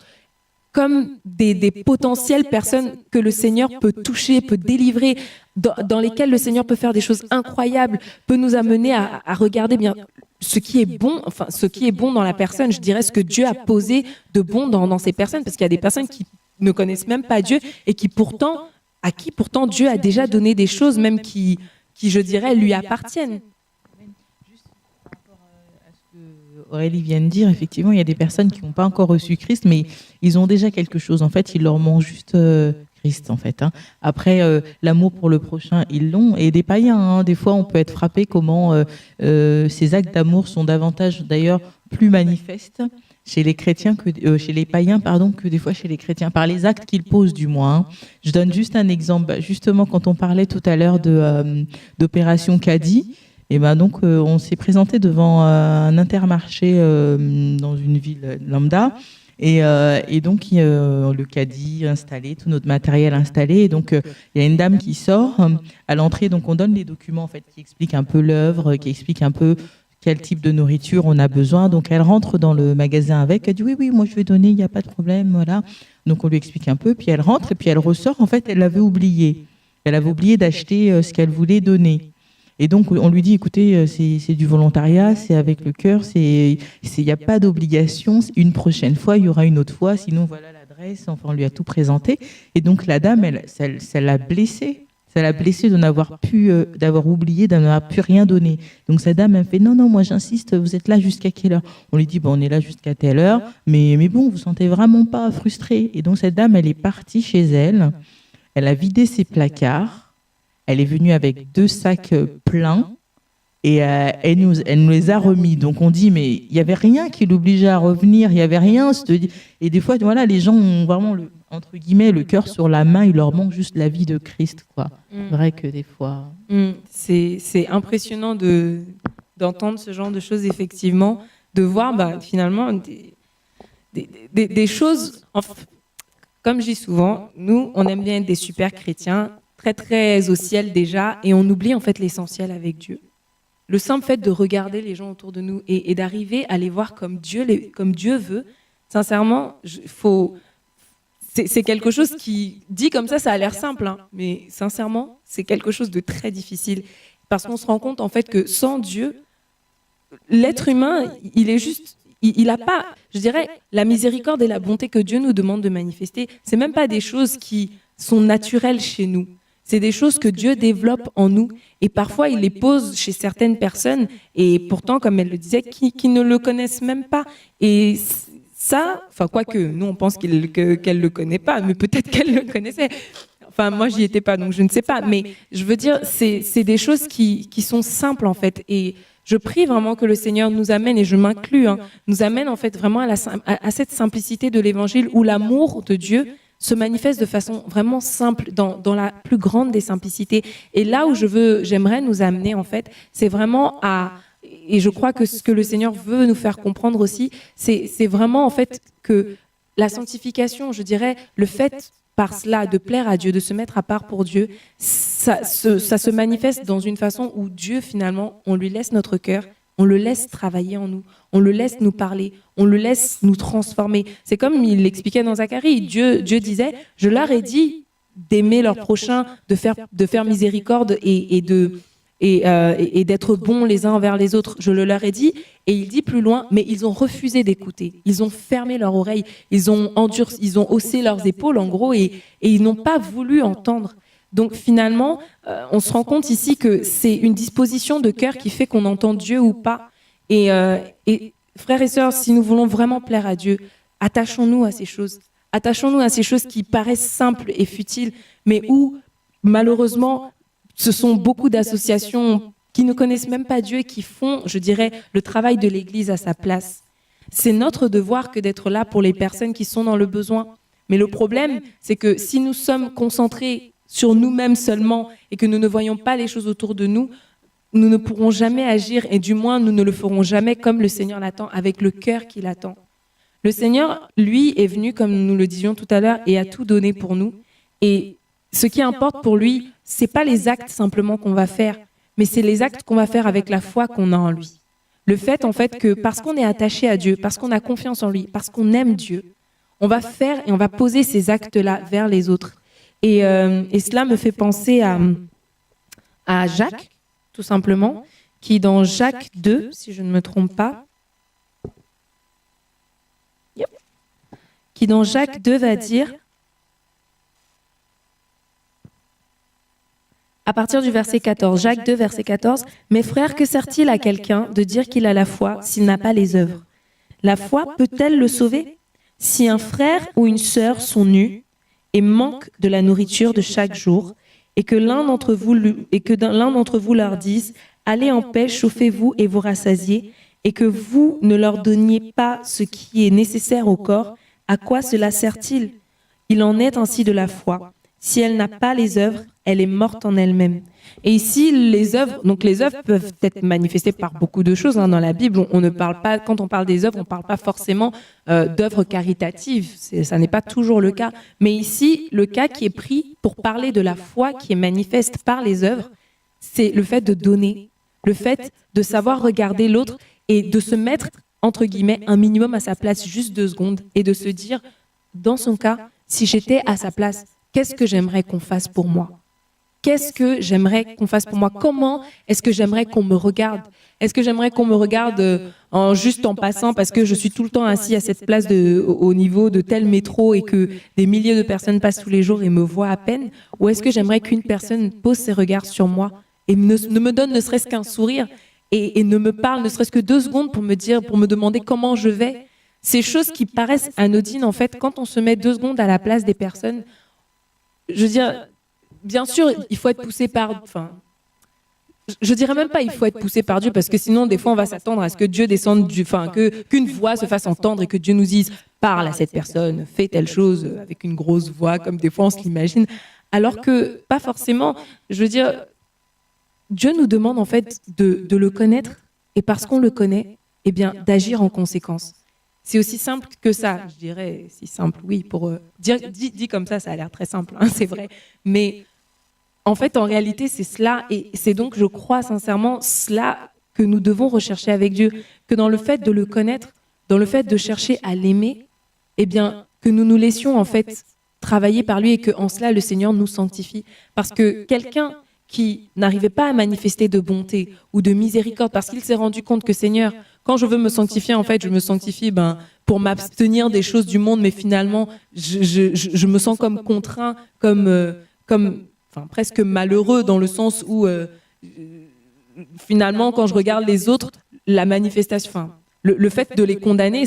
comme des potentielles personnes que le Seigneur peut toucher, peut délivrer, dans lesquelles le Seigneur peut faire des choses incroyables, peut nous amener à regarder bien ce qui est bon, enfin ce qui est bon dans la personne, je dirais ce que Dieu a posé de bon dans ces personnes, parce qu'il y a des personnes qui ne connaissent même pas Dieu et à qui pourtant Dieu a déjà donné des choses, même qui je dirais, lui appartiennent. Juste par rapport à ce que Aurélie vient de dire, effectivement, il y a des personnes qui n'ont pas encore reçu Christ, mais ils ont déjà quelque chose. En fait, il leur manque juste Christ, en fait. Après, l'amour pour le prochain, ils l'ont. Et des païens, des fois, on peut être frappé comment ces actes d'amour sont davantage, d'ailleurs, plus manifestes chez les chrétiens chez les païens, que des fois chez les chrétiens, par les actes qu'ils posent du moins. Je donne juste un exemple. Justement, quand on parlait tout à l'heure d'opération Caddy, et donc on s'est présenté devant un Intermarché dans une ville lambda, et donc le caddie installé, tout notre matériel installé, et donc il y a une dame qui sort à l'entrée, donc on donne les documents en fait qui expliquent un peu l'œuvre, qui expliquent un peu quel type de nourriture on a besoin. Donc elle rentre dans le magasin avec, elle dit oui, moi je vais donner, il n'y a pas de problème, voilà. Donc on lui explique un peu, puis elle rentre et puis elle ressort. En fait, elle l'avait oublié. Elle avait oublié d'acheter ce qu'elle voulait donner. Et donc on lui dit, écoutez, c'est du volontariat, c'est avec le cœur, il n'y a pas d'obligation. Une prochaine fois, il y aura une autre fois, sinon voilà l'adresse. Enfin, on lui a tout présenté. Et donc la dame, ça l'a blessée. Ça l'a blessée d'avoir oublié, de n'avoir pu rien donner. Donc sa dame, elle fait non, moi j'insiste, vous êtes là jusqu'à quelle heure? On lui dit, on est là jusqu'à telle heure, mais bon, vous sentez vraiment pas frustrée. Et donc cette dame, elle est partie chez elle, elle a vidé ses placards, elle est venue avec 2 sacs pleins, et elle nous les a remis. Donc on dit, mais il n'y avait rien qui l'obligeait à revenir, il n'y avait rien. Et des fois, voilà, les gens ont vraiment entre guillemets, le cœur sur la main, il leur manque juste la vie de Christ, quoi. C'est vrai que des fois... C'est impressionnant d'entendre ce genre de choses, effectivement, de voir finalement des choses... Comme je dis souvent, nous, on aime bien être des super chrétiens, très, très au ciel déjà, et on oublie en fait l'essentiel avec Dieu. Le simple fait de regarder les gens autour de nous et d'arriver à les voir comme Dieu veut, sincèrement, c'est quelque chose qui, dit comme ça a l'air simple, mais sincèrement, c'est quelque chose de très difficile. Parce qu'on se rend compte, en fait, que sans Dieu, l'être humain, il est juste... Il n'a pas, je dirais, la miséricorde et la bonté que Dieu nous demande de manifester, c'est même pas des choses qui sont naturelles chez nous. C'est des choses que Dieu développe en nous. Et parfois, il les pose chez certaines personnes, et pourtant, comme elle le disait, qui ne le connaissent même pas. Et ça, quoique, nous, on pense qu'elle ne le connaît pas, mais peut-être qu'elle le connaissait. Enfin, moi, j'y étais pas, donc je ne sais pas. Mais je veux dire, c'est des choses qui sont simples, en fait. Et je prie vraiment que le Seigneur nous amène, et je m'inclus, nous amène, en fait, vraiment à cette simplicité de l'Évangile où l'amour de Dieu se manifeste de façon vraiment simple, dans la plus grande des simplicités. Et là où j'aimerais nous amener, en fait, c'est vraiment et je crois que ce que le Seigneur veut nous faire comprendre aussi, c'est vraiment, en fait, que la sanctification, je dirais, le fait par cela de plaire à Dieu, de se mettre à part pour Dieu, ça se manifeste dans une façon où Dieu, finalement, on lui laisse notre cœur, on le laisse travailler en nous, on le laisse nous parler, on le laisse nous transformer. C'est comme il l'expliquait dans Zacharie, Dieu disait, je leur ai dit d'aimer leur prochain, de faire miséricorde et d'être bons les uns envers les autres. Je le leur ai dit, et il dit plus loin, mais ils ont refusé d'écouter. Ils ont fermé leur oreille, ils ont haussé leurs épaules, en gros, et ils n'ont pas voulu entendre. Donc finalement, on se rend compte ici que c'est une disposition de cœur qui fait qu'on entend Dieu ou pas. Et frères et sœurs, si nous voulons vraiment plaire à Dieu, attachons-nous à ces choses. Attachons-nous à ces choses qui paraissent simples et futiles, mais où, malheureusement, ce sont beaucoup d'associations qui ne connaissent même pas Dieu et qui font, je dirais, le travail de l'Église à sa place. C'est notre devoir que d'être là pour les personnes qui sont dans le besoin. Mais le problème, c'est que si nous sommes concentrés sur nous-mêmes seulement et que nous ne voyons pas les choses autour de nous, nous ne pourrons jamais agir et du moins nous ne le ferons jamais comme le Seigneur l'attend, avec le cœur qu'il attend. Le Seigneur, lui, est venu, comme nous le disions tout à l'heure, et a tout donné pour nous. Et ce qui importe pour lui, ce n'est pas les actes simplement qu'on va faire, mais c'est les actes qu'on va faire avec la foi qu'on a en lui. Le fait, en fait, que parce qu'on est attaché à Dieu, parce qu'on a confiance en lui, parce qu'on aime Dieu, on va faire et on va poser ces actes-là vers les autres. Et cela me fait penser à Jacques, tout simplement, qui dans Jacques 2, si je ne me trompe pas, qui dans Jacques 2 va dire, à partir du verset 14, Jacques 2, verset 14, « Mes frères, que sert-il à quelqu'un de dire qu'il a la foi s'il n'a pas les œuvres? La foi peut-elle le sauver? Si un frère ou une sœur sont nus et manquent de la nourriture de chaque jour, et que l'un d'entre vous leur dise, allez en paix, chauffez-vous et vous rassasiez, et que vous ne leur donniez pas ce qui est nécessaire au corps, à quoi cela sert-il? Il en est ainsi de la foi. Si elle n'a pas les œuvres, elle est morte en elle-même. » Et ici, les œuvres peuvent être manifestées par beaucoup de choses. Dans la Bible, on ne parle pas, quand on parle des œuvres, on ne parle pas forcément d'œuvres caritatives. Ça n'est pas toujours le cas. Mais ici, le cas qui est pris pour parler de la foi qui est manifeste par les œuvres, c'est le fait de donner, le fait de savoir regarder l'autre et de se mettre, entre guillemets, un minimum à sa place, juste 2 secondes, et de se dire, dans son cas, si j'étais à sa place, qu'est-ce que j'aimerais qu'on fasse pour moi? Qu'est-ce que j'aimerais qu'on fasse pour moi? Comment est-ce que j'aimerais qu'on me regarde? Est-ce que j'aimerais qu'on me regarde juste en passant parce que je suis tout le temps assis à cette place au niveau de tel métro et que des milliers de personnes passent tous les jours et me voient à peine? Ou est-ce que j'aimerais qu'une personne pose ses regards sur moi et ne me donne ne serait-ce qu'un sourire et ne me parle ne serait-ce que 2 secondes pour me demander comment je vais? Ces choses qui paraissent anodines, en fait, quand on se met 2 secondes à la place des personnes, je veux dire, bien sûr, il faut être poussé par... Je dirais même pas il faut être poussé par Dieu, parce que sinon, des fois, on va s'attendre à ce que Dieu descende, qu'une voix se fasse entendre et que Dieu nous dise « parle à cette personne, fais telle chose » avec une grosse voix, comme des fois on se l'imagine. Alors que, pas forcément, je veux dire, Dieu nous demande en fait de le connaître, et parce qu'on le connaît, eh bien, d'agir en conséquence. C'est aussi simple que ça, je dirais, si simple, oui, pour dire, dit comme ça a l'air très simple, hein, c'est vrai. Mais en fait, en réalité, c'est cela, et c'est donc, je crois sincèrement, cela que nous devons rechercher avec Dieu, que dans le fait de le connaître, dans le fait de chercher à l'aimer, eh bien, que nous nous laissions en fait travailler par lui et que en cela, le Seigneur nous sanctifie. Parce que quelqu'un qui n'arrivait pas à manifester de bonté ou de miséricorde parce qu'il s'est rendu compte que Seigneur, quand je veux me sanctifier, en fait, je me sanctifie pour m'abstenir des choses du monde, mais finalement, je me sens comme contraint, comme presque malheureux dans le sens où finalement, quand je regarde les autres, la manifestation, le fait de les condamner,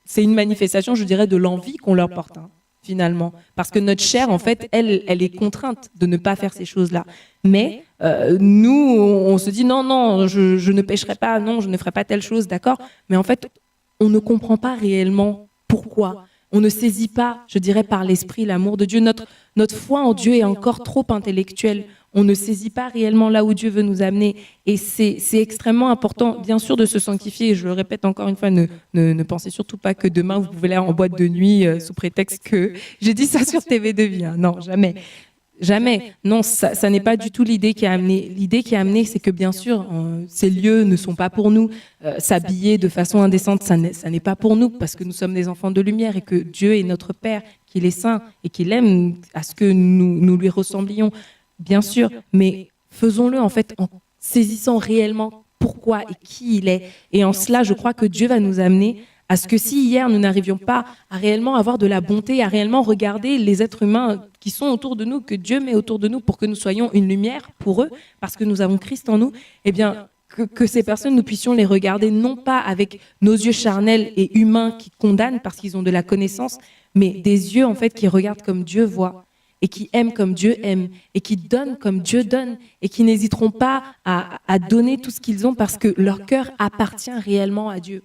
c'est une manifestation, je dirais, de l'envie qu'on leur porte, hein, finalement. Parce que notre chair, en fait, elle est contrainte de ne pas faire ces choses-là. Mais nous, on se dit non, je ne pécherai pas, non, je ne ferai pas telle chose, d'accord. Mais en fait, on ne comprend pas réellement pourquoi. On ne saisit pas, je dirais, par l'esprit, l'amour de Dieu. Notre foi en Dieu est encore trop intellectuelle. On ne saisit pas réellement là où Dieu veut nous amener. Et c'est extrêmement important, bien sûr, de se sanctifier. Et je le répète encore une fois, ne pensez surtout pas que demain, vous pouvez aller en boîte de nuit sous prétexte que j'ai dit ça sur TV de Vie. Hein. Non, jamais. Jamais. Non, ça n'est pas du tout l'idée qui a amené. L'idée qui a amené, c'est que bien sûr, ces lieux ne sont pas pour nous. S'habiller de façon indécente, ça n'est pas pour nous, parce que nous sommes des enfants de lumière et que Dieu est notre Père, qu'il est saint et qu'il aime à ce que nous lui ressemblions, bien sûr. Mais faisons-le en fait en saisissant réellement pourquoi et qui il est. Et en cela, je crois que Dieu va nous amener à ce que si hier nous n'arrivions pas à réellement avoir de la bonté, à réellement regarder les êtres humains qui sont autour de nous, que Dieu met autour de nous pour que nous soyons une lumière pour eux, parce que nous avons Christ en nous, eh bien, que ces personnes, nous puissions les regarder non pas avec nos yeux charnels et humains qui condamnent parce qu'ils ont de la connaissance, mais des yeux en fait qui regardent comme Dieu voit et qui aiment comme Dieu aime et qui donnent comme Dieu donne et qui n'hésiteront pas à donner tout ce qu'ils ont parce que leur cœur appartient réellement à Dieu.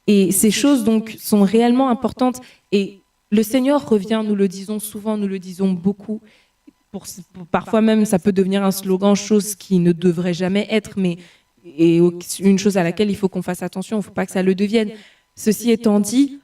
Et ces choses donc sont réellement importantes et le Seigneur revient, nous le disons souvent, nous le disons beaucoup. Parfois même, ça peut devenir un slogan, chose qui ne devrait jamais être, mais et une chose à laquelle il faut qu'on fasse attention, il ne faut pas que ça le devienne. Ceci étant dit,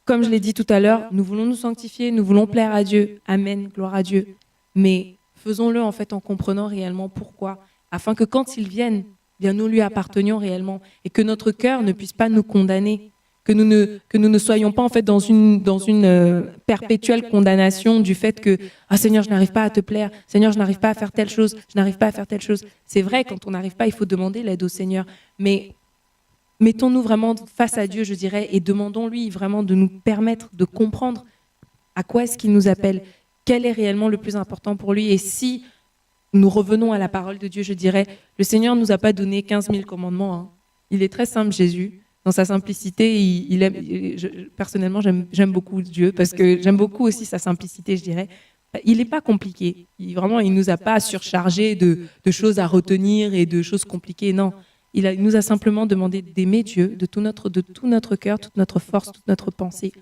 comme je l'ai dit tout à l'heure, nous voulons nous sanctifier, nous voulons plaire à Dieu. Amen, gloire à Dieu. Mais faisons-le en fait en comprenant réellement pourquoi afin que quand il vienne, bien nous lui appartenions réellement et que notre cœur ne puisse pas nous condamner, que nous ne soyons pas en fait dans une perpétuelle condamnation du fait que « Ah Seigneur, je n'arrive pas à te plaire, Seigneur, je n'arrive pas à faire telle chose, je n'arrive pas à faire telle chose ». C'est vrai, quand on n'arrive pas, il faut demander l'aide au Seigneur, mais mettons-nous vraiment face à Dieu, je dirais, et demandons-lui vraiment de nous permettre de comprendre à quoi est-ce qu'il nous appelle, quel est réellement le plus important pour lui. Et si nous revenons à la parole de Dieu, je dirais, le Seigneur ne nous a pas donné 15 000 commandements. Hein. Il est très simple, Jésus. Dans sa simplicité, personnellement, j'aime beaucoup Dieu parce que j'aime beaucoup aussi sa simplicité, je dirais. Il n'est pas compliqué. Il ne nous a pas surchargé de choses à retenir et de choses compliquées. Non. Il nous a simplement demandé d'aimer Dieu de tout notre cœur, toute notre force, toute notre pensée.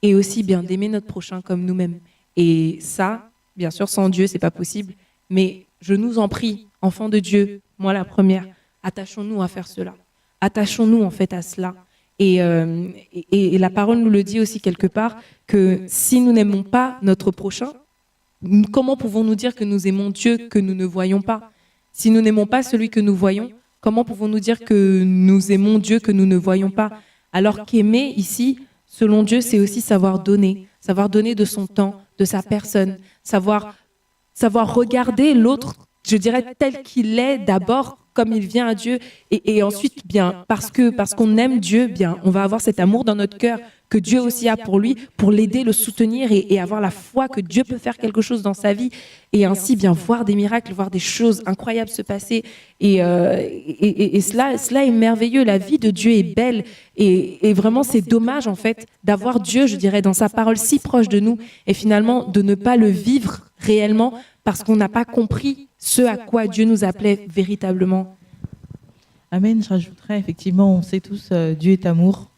Et aussi bien d'aimer notre prochain comme nous-mêmes. Et ça, bien sûr, sans Dieu, ce n'est pas possible. Mais je nous en prie, enfants de Dieu, moi la première, attachons-nous à faire cela. Attachons-nous en fait à cela. Et la parole nous le dit aussi quelque part, que si nous n'aimons pas notre prochain, comment pouvons-nous dire que nous aimons Dieu que nous ne voyons pas? Si nous n'aimons pas celui que nous voyons, comment pouvons-nous dire que nous aimons Dieu que nous ne voyons pas? Alors qu'aimer ici, selon Dieu, c'est aussi savoir donner de son temps, de sa personne, savoir regarder l'autre, je dirais tel qu'il est d'abord, comme il vient à Dieu, et ensuite, bien, parce qu'on aime Dieu, bien, on va avoir cet amour dans notre cœur que Dieu aussi a pour lui, pour l'aider, le soutenir et avoir la foi que Dieu peut faire quelque chose dans sa vie et ainsi bien voir des miracles, voir des choses incroyables se passer. Et cela est merveilleux. La vie de Dieu est belle et vraiment c'est dommage en fait d'avoir Dieu, je dirais, dans sa parole si proche de nous et finalement de ne pas le vivre réellement parce qu'on n'a pas compris ce à quoi Dieu nous appelait véritablement. Amen. Je rajouterais effectivement, on sait tous, Dieu est amour.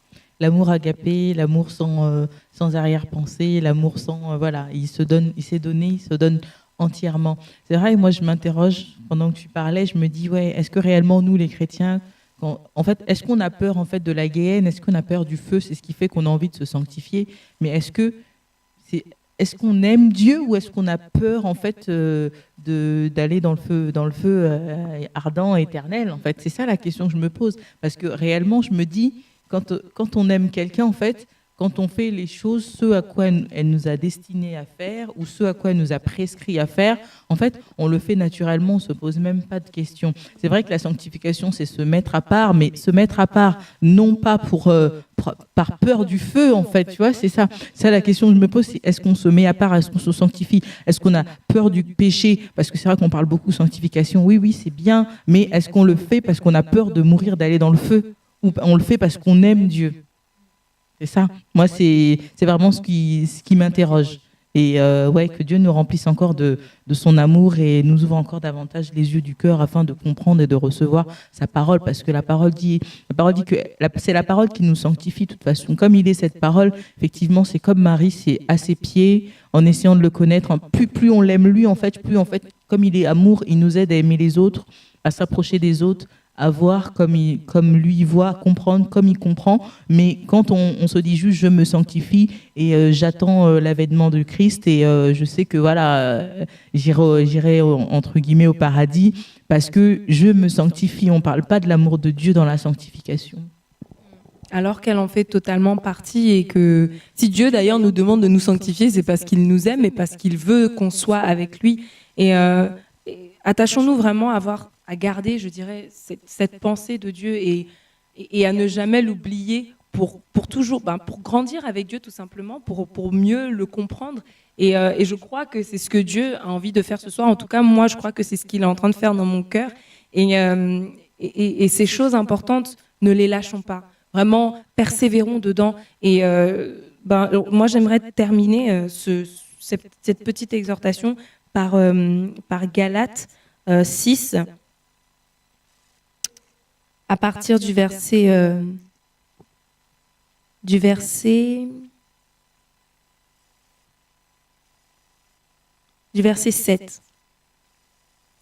L'amour agapé, l'amour sans arrière-pensée, l'amour sans... voilà, il s'est donné, il se donne entièrement. C'est vrai, moi je m'interroge, pendant que tu parlais, je me dis, ouais, est-ce que réellement nous les chrétiens, en fait, est-ce qu'on a peur en fait, de la guéhenne, est-ce qu'on a peur du feu, c'est ce qui fait qu'on a envie de se sanctifier, mais est-ce qu'on aime Dieu ou est-ce qu'on a peur en fait d'aller dans le feu ardent, éternel en fait? C'est ça la question que je me pose, parce que réellement je me dis, quand on aime quelqu'un, en fait, quand on fait les choses, ce à quoi elle nous a destiné à faire ou ce à quoi elle nous a prescrit à faire, en fait, on le fait naturellement, on ne se pose même pas de questions. C'est vrai que la sanctification, c'est se mettre à part, mais se mettre à part, non pas par peur du feu, en fait, tu vois, c'est ça. C'est la question que je me pose, c'est est-ce qu'on se met à part, est-ce qu'on se sanctifie, est-ce qu'on a peur du péché? Parce que c'est vrai qu'on parle beaucoup de sanctification, oui, c'est bien, mais est-ce qu'on le fait parce qu'on a peur de mourir, d'aller dans le feu? Ou on le fait parce qu'on aime Dieu? C'est ça. Moi, c'est vraiment ce qui m'interroge. Et ouais, que Dieu nous remplisse encore de son amour et nous ouvre encore davantage les yeux du cœur afin de comprendre et de recevoir sa parole. Parce que la parole dit que c'est la parole qui nous sanctifie de toute façon. Comme il est cette parole, effectivement, c'est comme Marie, c'est à ses pieds, en essayant de le connaître. Plus on l'aime lui, en fait, plus en fait, comme il est amour, il nous aide à aimer les autres, à s'approcher des autres, à voir comme lui voit, comprendre comme il comprend. Mais quand on se dit juste « je me sanctifie » et j'attends l'avènement du Christ et je sais que voilà, j'irai entre guillemets au paradis parce que je me sanctifie. On ne parle pas de l'amour de Dieu dans la sanctification. Alors qu'elle en fait totalement partie et que si Dieu d'ailleurs nous demande de nous sanctifier, c'est parce qu'il nous aime et parce qu'il veut qu'on soit avec lui. Et attachons-nous vraiment à garder, je dirais, cette pensée de Dieu et à ne jamais l'oublier pour toujours, pour grandir avec Dieu tout simplement, pour mieux le comprendre. Et je crois que c'est ce que Dieu a envie de faire ce soir. En tout cas, moi, je crois que c'est ce qu'il est en train de faire dans mon cœur. Et ces choses importantes, ne les lâchons pas. Vraiment, persévérons dedans. Et moi, j'aimerais terminer cette petite exhortation par Galates 6, à partir du verset 7.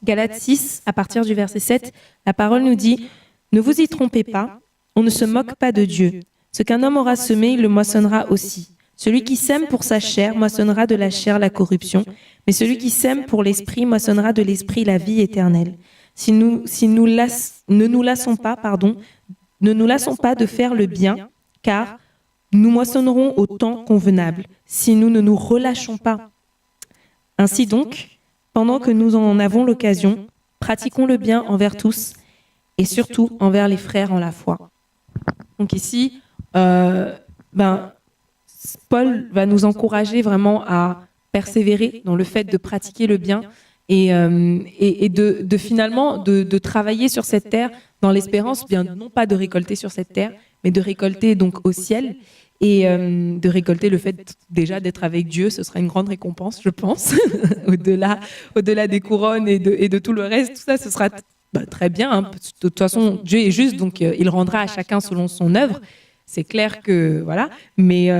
Galates 6, à partir du verset 7, la parole nous dit « Ne vous y trompez pas, on ne se moque pas de Dieu. Ce qu'un homme aura semé, il le moissonnera aussi. Celui qui sème pour sa chair moissonnera de la chair la corruption, mais celui qui sème pour l'esprit moissonnera de l'esprit la vie éternelle. ne nous lassons pas de faire le bien, car nous moissonnerons au temps convenable si nous ne nous relâchons pas. Ainsi donc, pendant que nous en avons l'occasion, pratiquons le bien envers tous et surtout envers les frères en la foi. Donc ici, Paul va nous encourager vraiment à persévérer dans le fait de pratiquer le bien et de finalement de travailler sur cette terre dans l'espérance, bien non pas de récolter sur cette terre, mais de récolter donc au ciel et de récolter le fait déjà d'être avec Dieu. Ce sera une grande récompense, je pense, au-delà des couronnes et de tout le reste. Tout ça, ce sera très bien. Hein. De toute façon, Dieu est juste, donc il rendra à chacun selon son œuvre. C'est clair que voilà, mais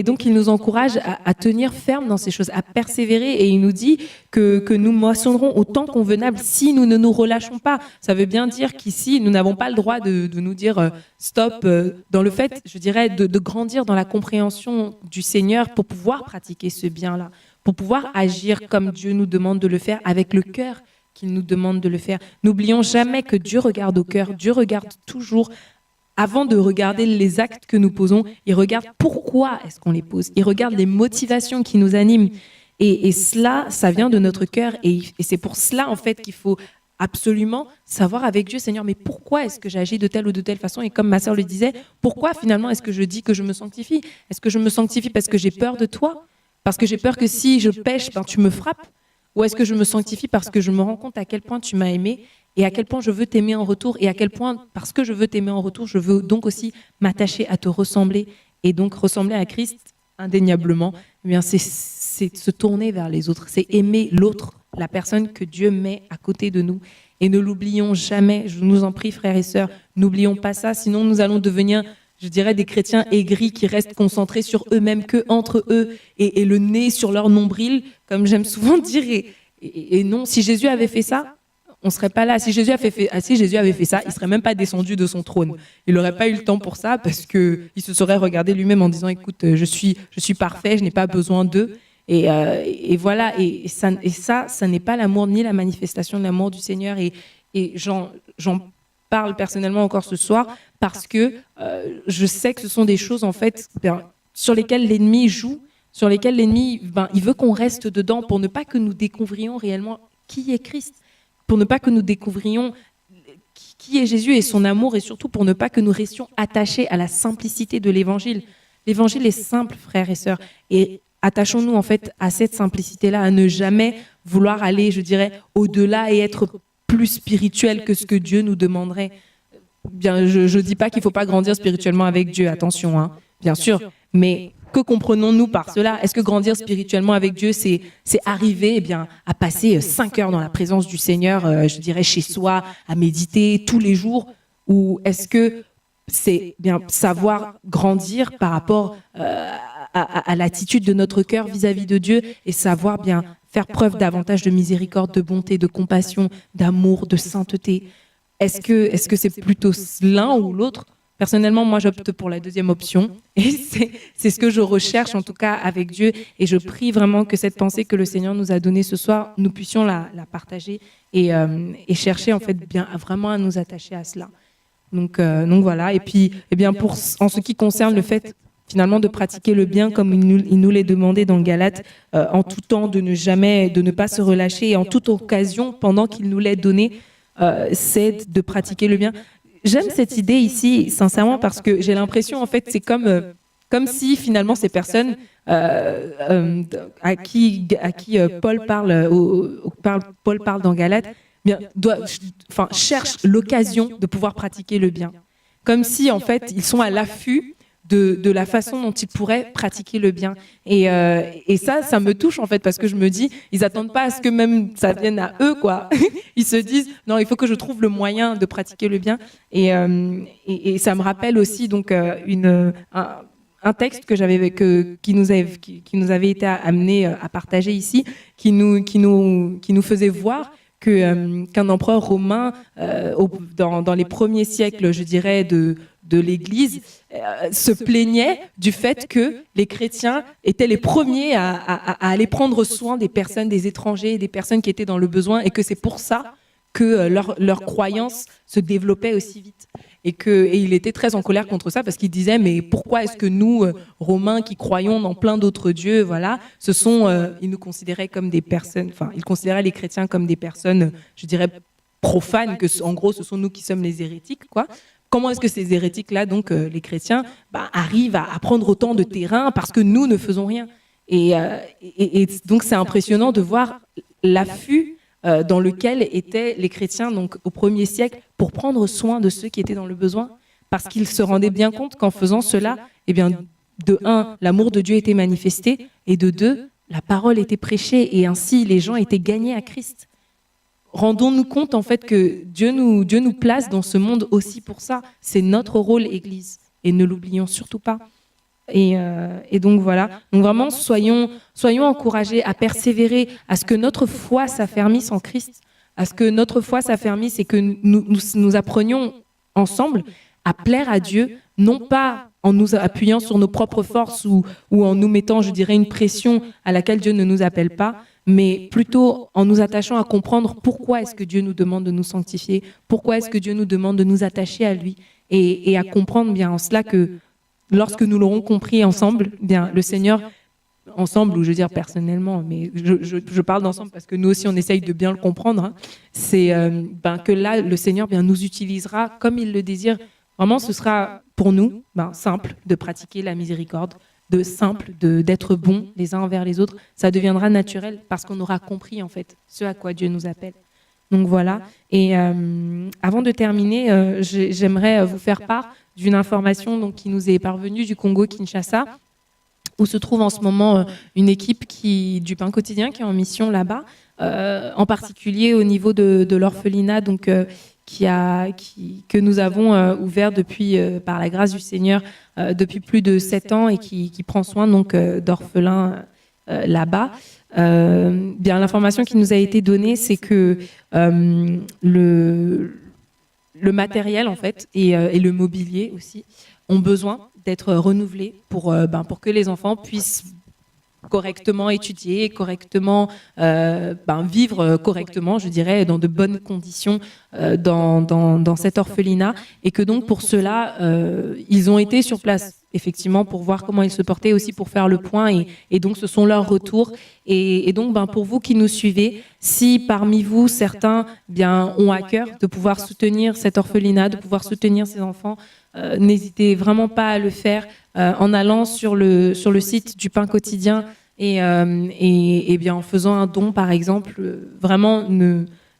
donc il nous encourage à tenir ferme dans ces choses, à persévérer, et il nous dit que nous moissonnerons au temps convenable si nous ne nous relâchons pas. Ça veut bien dire qu'ici nous n'avons pas le droit de nous dire stop dans le fait, je dirais, de grandir dans la compréhension du Seigneur pour pouvoir pratiquer ce bien-là, pour pouvoir agir comme Dieu nous demande de le faire, avec le cœur qu'il nous demande de le faire. N'oublions jamais que Dieu regarde au cœur, Dieu regarde toujours. Avant de regarder les actes que nous posons, il regarde pourquoi est-ce qu'on les pose. Il regarde les motivations qui nous animent. Et cela, ça vient de notre cœur. Et c'est pour cela, en fait, qu'il faut absolument savoir avec Dieu, Seigneur, mais pourquoi est-ce que j'agis de telle ou de telle façon? Et comme ma sœur le disait, pourquoi finalement est-ce que je dis que je me sanctifie? Est-ce que je me sanctifie parce que j'ai peur de toi? Parce que j'ai peur que si je pêche, tu me frappes? Ou est-ce que je me sanctifie parce que je me rends compte à quel point tu m'as aimé et à quel point je veux t'aimer en retour, et à quel point, parce que je veux t'aimer en retour, je veux donc aussi m'attacher à te ressembler, et donc ressembler à Christ, indéniablement, eh bien c'est se tourner vers les autres, c'est aimer l'autre, la personne que Dieu met à côté de nous. Et ne l'oublions jamais, je nous en prie frères et sœurs, n'oublions pas ça, sinon nous allons devenir, je dirais, des chrétiens aigris qui restent concentrés sur eux-mêmes, que entre eux, et le nez sur leur nombril, comme j'aime souvent dire, et non, si Jésus avait fait ça, on ne serait pas là. Si Jésus avait fait ça, il ne serait même pas descendu de son trône. Il n'aurait pas eu le temps pour ça, parce qu'il se serait regardé lui-même en disant, écoute, je suis parfait, je n'ai pas besoin d'eux. Et voilà, et ça n'est pas l'amour ni la manifestation de l'amour du Seigneur. Et j'en parle personnellement encore ce soir, parce que je sais que ce sont des choses, en fait, sur lesquelles l'ennemi joue, sur lesquelles l'ennemi, il veut qu'on reste dedans pour ne pas que nous découvrions réellement qui est Christ, pour ne pas que nous découvrions qui est Jésus et son amour, et surtout pour ne pas que nous restions attachés à la simplicité de l'Évangile. L'Évangile est simple, frères et sœurs, et attachons-nous en fait à cette simplicité-là, à ne jamais vouloir aller, je dirais, au-delà et être plus spirituel que ce que Dieu nous demanderait. Bien, je ne dis pas qu'il ne faut pas grandir spirituellement avec Dieu, attention, hein, bien sûr, mais que comprenons-nous par cela? Est-ce que grandir spirituellement avec Dieu, c'est arriver à passer 5 heures dans la présence du Seigneur, je dirais chez soi, à méditer tous les jours? Ou est-ce que c'est savoir grandir par rapport à l'attitude de notre cœur vis-à-vis de Dieu, et savoir faire preuve davantage de miséricorde, de bonté, de compassion, d'amour, de sainteté? Est-ce que c'est plutôt l'un ou l'autre? Personnellement, moi, j'opte pour la deuxième option, et c'est ce que je recherche, en tout cas, avec Dieu, et je prie vraiment que cette pensée que le Seigneur nous a donnée ce soir, nous puissions la partager et chercher, en fait, vraiment à nous attacher à cela. Donc voilà, et puis, en ce qui concerne le fait, finalement, de pratiquer le bien, comme il nous l'est demandé dans Galates, en tout temps, de ne pas se relâcher, et en toute occasion, pendant qu'il nous l'est donné, c'est de pratiquer le bien. J'aime cette idée ici, sincèrement, parce que j'ai l'impression, en fait, c'est comme si finalement ces personnes à qui Paul parle, Paul parle dans Galates, cherchent l'occasion de pouvoir pratiquer le bien. Comme si, en fait, ils sont à l'affût de la façon dont ils pourraient pratiquer le bien. Et ça me touche, en fait, parce que je me dis, ils n'attendent pas à ce que même ça vienne à eux, quoi. Ils se disent, non, il faut que je trouve le moyen de pratiquer le bien. Et ça me rappelle aussi donc, un texte qui nous avait été amené à partager ici, qui nous faisait voir qu'un empereur romain, dans les premiers siècles, je dirais, de l'Église, se plaignait du fait que les chrétiens étaient les premiers à aller prendre soin des personnes, des étrangers, des personnes qui étaient dans le besoin, et que c'est pour ça que leur croyance se développait aussi vite. Et il était très en colère contre ça parce qu'il disait mais pourquoi est-ce que nous, Romains, qui croyons dans plein d'autres dieux, voilà, ils nous considéraient comme des personnes, enfin, ils considéraient les chrétiens comme des personnes, je dirais, profanes, que en gros, ce sont nous qui sommes les hérétiques, quoi. Comment est-ce que ces hérétiques-là, donc les chrétiens, arrivent à prendre autant de terrain parce que nous ne faisons rien? Et donc c'est impressionnant de voir l'affût dans lequel étaient les chrétiens donc, au 1er siècle pour prendre soin de ceux qui étaient dans le besoin, parce qu'ils se rendaient bien compte qu'en faisant cela, eh bien, de un, l'amour de Dieu était manifesté, et de deux, la parole était prêchée, et ainsi les gens étaient gagnés à Christ. Rendons-nous compte en fait que Dieu nous place dans ce monde aussi pour ça. C'est notre rôle, Église, et ne l'oublions surtout pas. Et donc voilà, donc vraiment soyons encouragés à persévérer, à ce que notre foi s'affermisse en Christ, à ce que notre foi s'affermisse et que nous apprenions ensemble à plaire à Dieu, non pas en nous appuyant sur nos propres forces ou en nous mettant, je dirais, une pression à laquelle Dieu ne nous appelle pas, mais plutôt en nous attachant à comprendre pourquoi est-ce que Dieu nous demande de nous sanctifier, pourquoi est-ce que Dieu nous demande de nous attacher à lui, et à comprendre bien en cela que lorsque nous l'aurons compris ensemble, bien le Seigneur, ensemble, ou je veux dire personnellement, mais je parle d'ensemble parce que nous aussi on essaye de bien le comprendre, hein, c'est que là le Seigneur bien nous utilisera comme il le désire. Vraiment, ce sera pour nous simple de pratiquer la miséricorde, d'être bons les uns envers les autres. Ça deviendra naturel parce qu'on aura compris en fait ce à quoi Dieu nous appelle. Donc voilà. Et avant de terminer, j'aimerais vous faire part d'une information donc, qui nous est parvenue du Congo-Kinshasa, où se trouve en ce moment une équipe du Pain Quotidien qui est en mission là-bas, en particulier au niveau de l'orphelinat donc, que nous avons ouvert depuis, par la grâce du Seigneur depuis plus de 7 ans et qui prend soin donc, d'orphelins là-bas. Bien, l'information qui nous a été donnée, c'est que le matériel en fait et le mobilier aussi ont besoin d'être renouvelés pour que les enfants puissent correctement étudier, correctement vivre correctement, je dirais, dans de bonnes conditions dans cet orphelinat, et que donc pour cela, ils ont été sur place effectivement pour voir comment ils se portaient, aussi pour faire le point, et donc ce sont leurs retours. Et donc pour vous qui nous suivez, si parmi vous certains ont à cœur de pouvoir soutenir cet orphelinat, de pouvoir soutenir ces enfants, n'hésitez vraiment pas à le faire en allant sur le site du Pain Quotidien et en faisant un don par exemple. Vraiment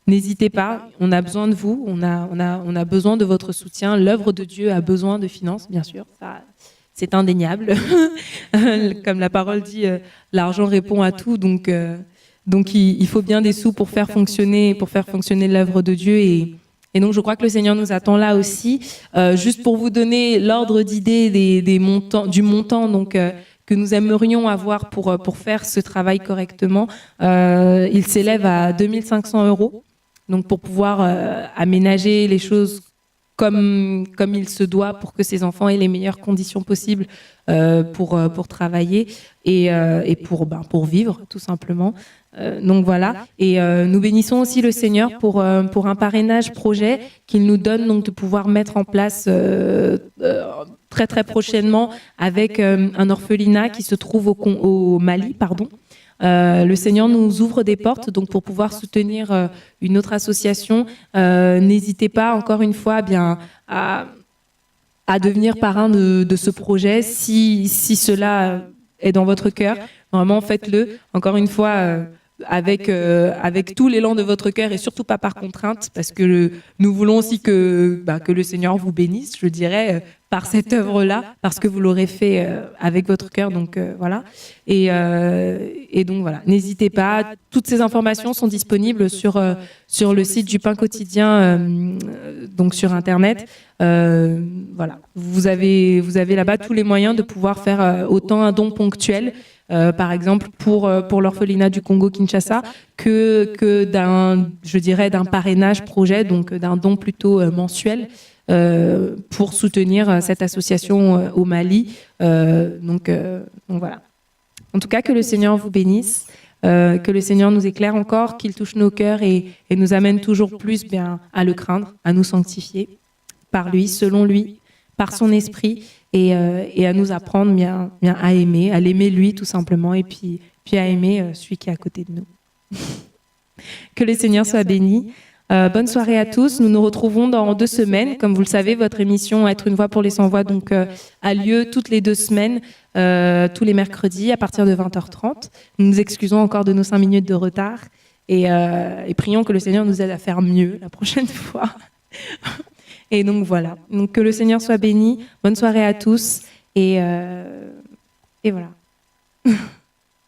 n'hésitez pas, on a besoin de vous, on a besoin de votre soutien. L'œuvre de Dieu a besoin de finances, bien sûr, ça, c'est indéniable. Comme la parole dit, l'argent répond à tout, donc il faut bien des sous pour faire fonctionner l'œuvre de Dieu. Et donc je crois que le Seigneur nous attend là aussi. Juste pour vous donner l'ordre d'idée du montant donc, que nous aimerions avoir pour faire ce travail correctement, il s'élève à 2500 €. Donc pour pouvoir aménager les choses comme il se doit pour que ces enfants aient les meilleures conditions possibles pour travailler et pour vivre tout simplement. Donc voilà. Et nous bénissons aussi le Seigneur pour un parrainage projet qu'il nous donne donc de pouvoir mettre en place très très prochainement avec un orphelinat qui se trouve au Mali, pardon. Le Seigneur nous ouvre des portes donc pour pouvoir soutenir une autre association. N'hésitez pas encore une fois à devenir parrain de ce projet si cela est dans votre cœur. Vraiment faites-le encore une fois avec tout l'élan de votre cœur et surtout pas par contrainte, parce que nous voulons aussi que le Seigneur vous bénisse, je dirais, par cette œuvre-là, parce que vous l'aurez fait avec votre cœur. Donc voilà. Et donc voilà, n'hésitez pas. Toutes ces informations sont disponibles sur le site du Pain Quotidien, donc sur Internet. Voilà, vous avez là-bas tous les moyens de pouvoir faire autant un don ponctuel. Par exemple pour l'orphelinat du Congo-Kinshasa que d'un parrainage projet, donc d'un don plutôt mensuel pour soutenir cette association au Mali. Donc voilà. En tout cas, que le Seigneur vous bénisse. que le Seigneur nous éclaire encore, qu'il touche nos cœurs et nous amène toujours plus bien à le craindre, à nous sanctifier par lui, selon lui, par son esprit, et à nous apprendre bien à l'aimer lui tout simplement, et puis à aimer celui qui est à côté de nous. Que le Seigneur soit béni. Bonne soirée à tous. Nous nous retrouvons dans 2 semaines. Comme vous le savez, votre émission Être une voix pour les sans-voix donc, a lieu toutes les 2 semaines, tous les mercredis à partir de 20h30. Nous nous excusons encore de nos 5 minutes de retard et prions que le Seigneur nous aide à faire mieux la prochaine fois. Et donc voilà. Donc, que le Seigneur soit béni. Bonne soirée à tous et voilà.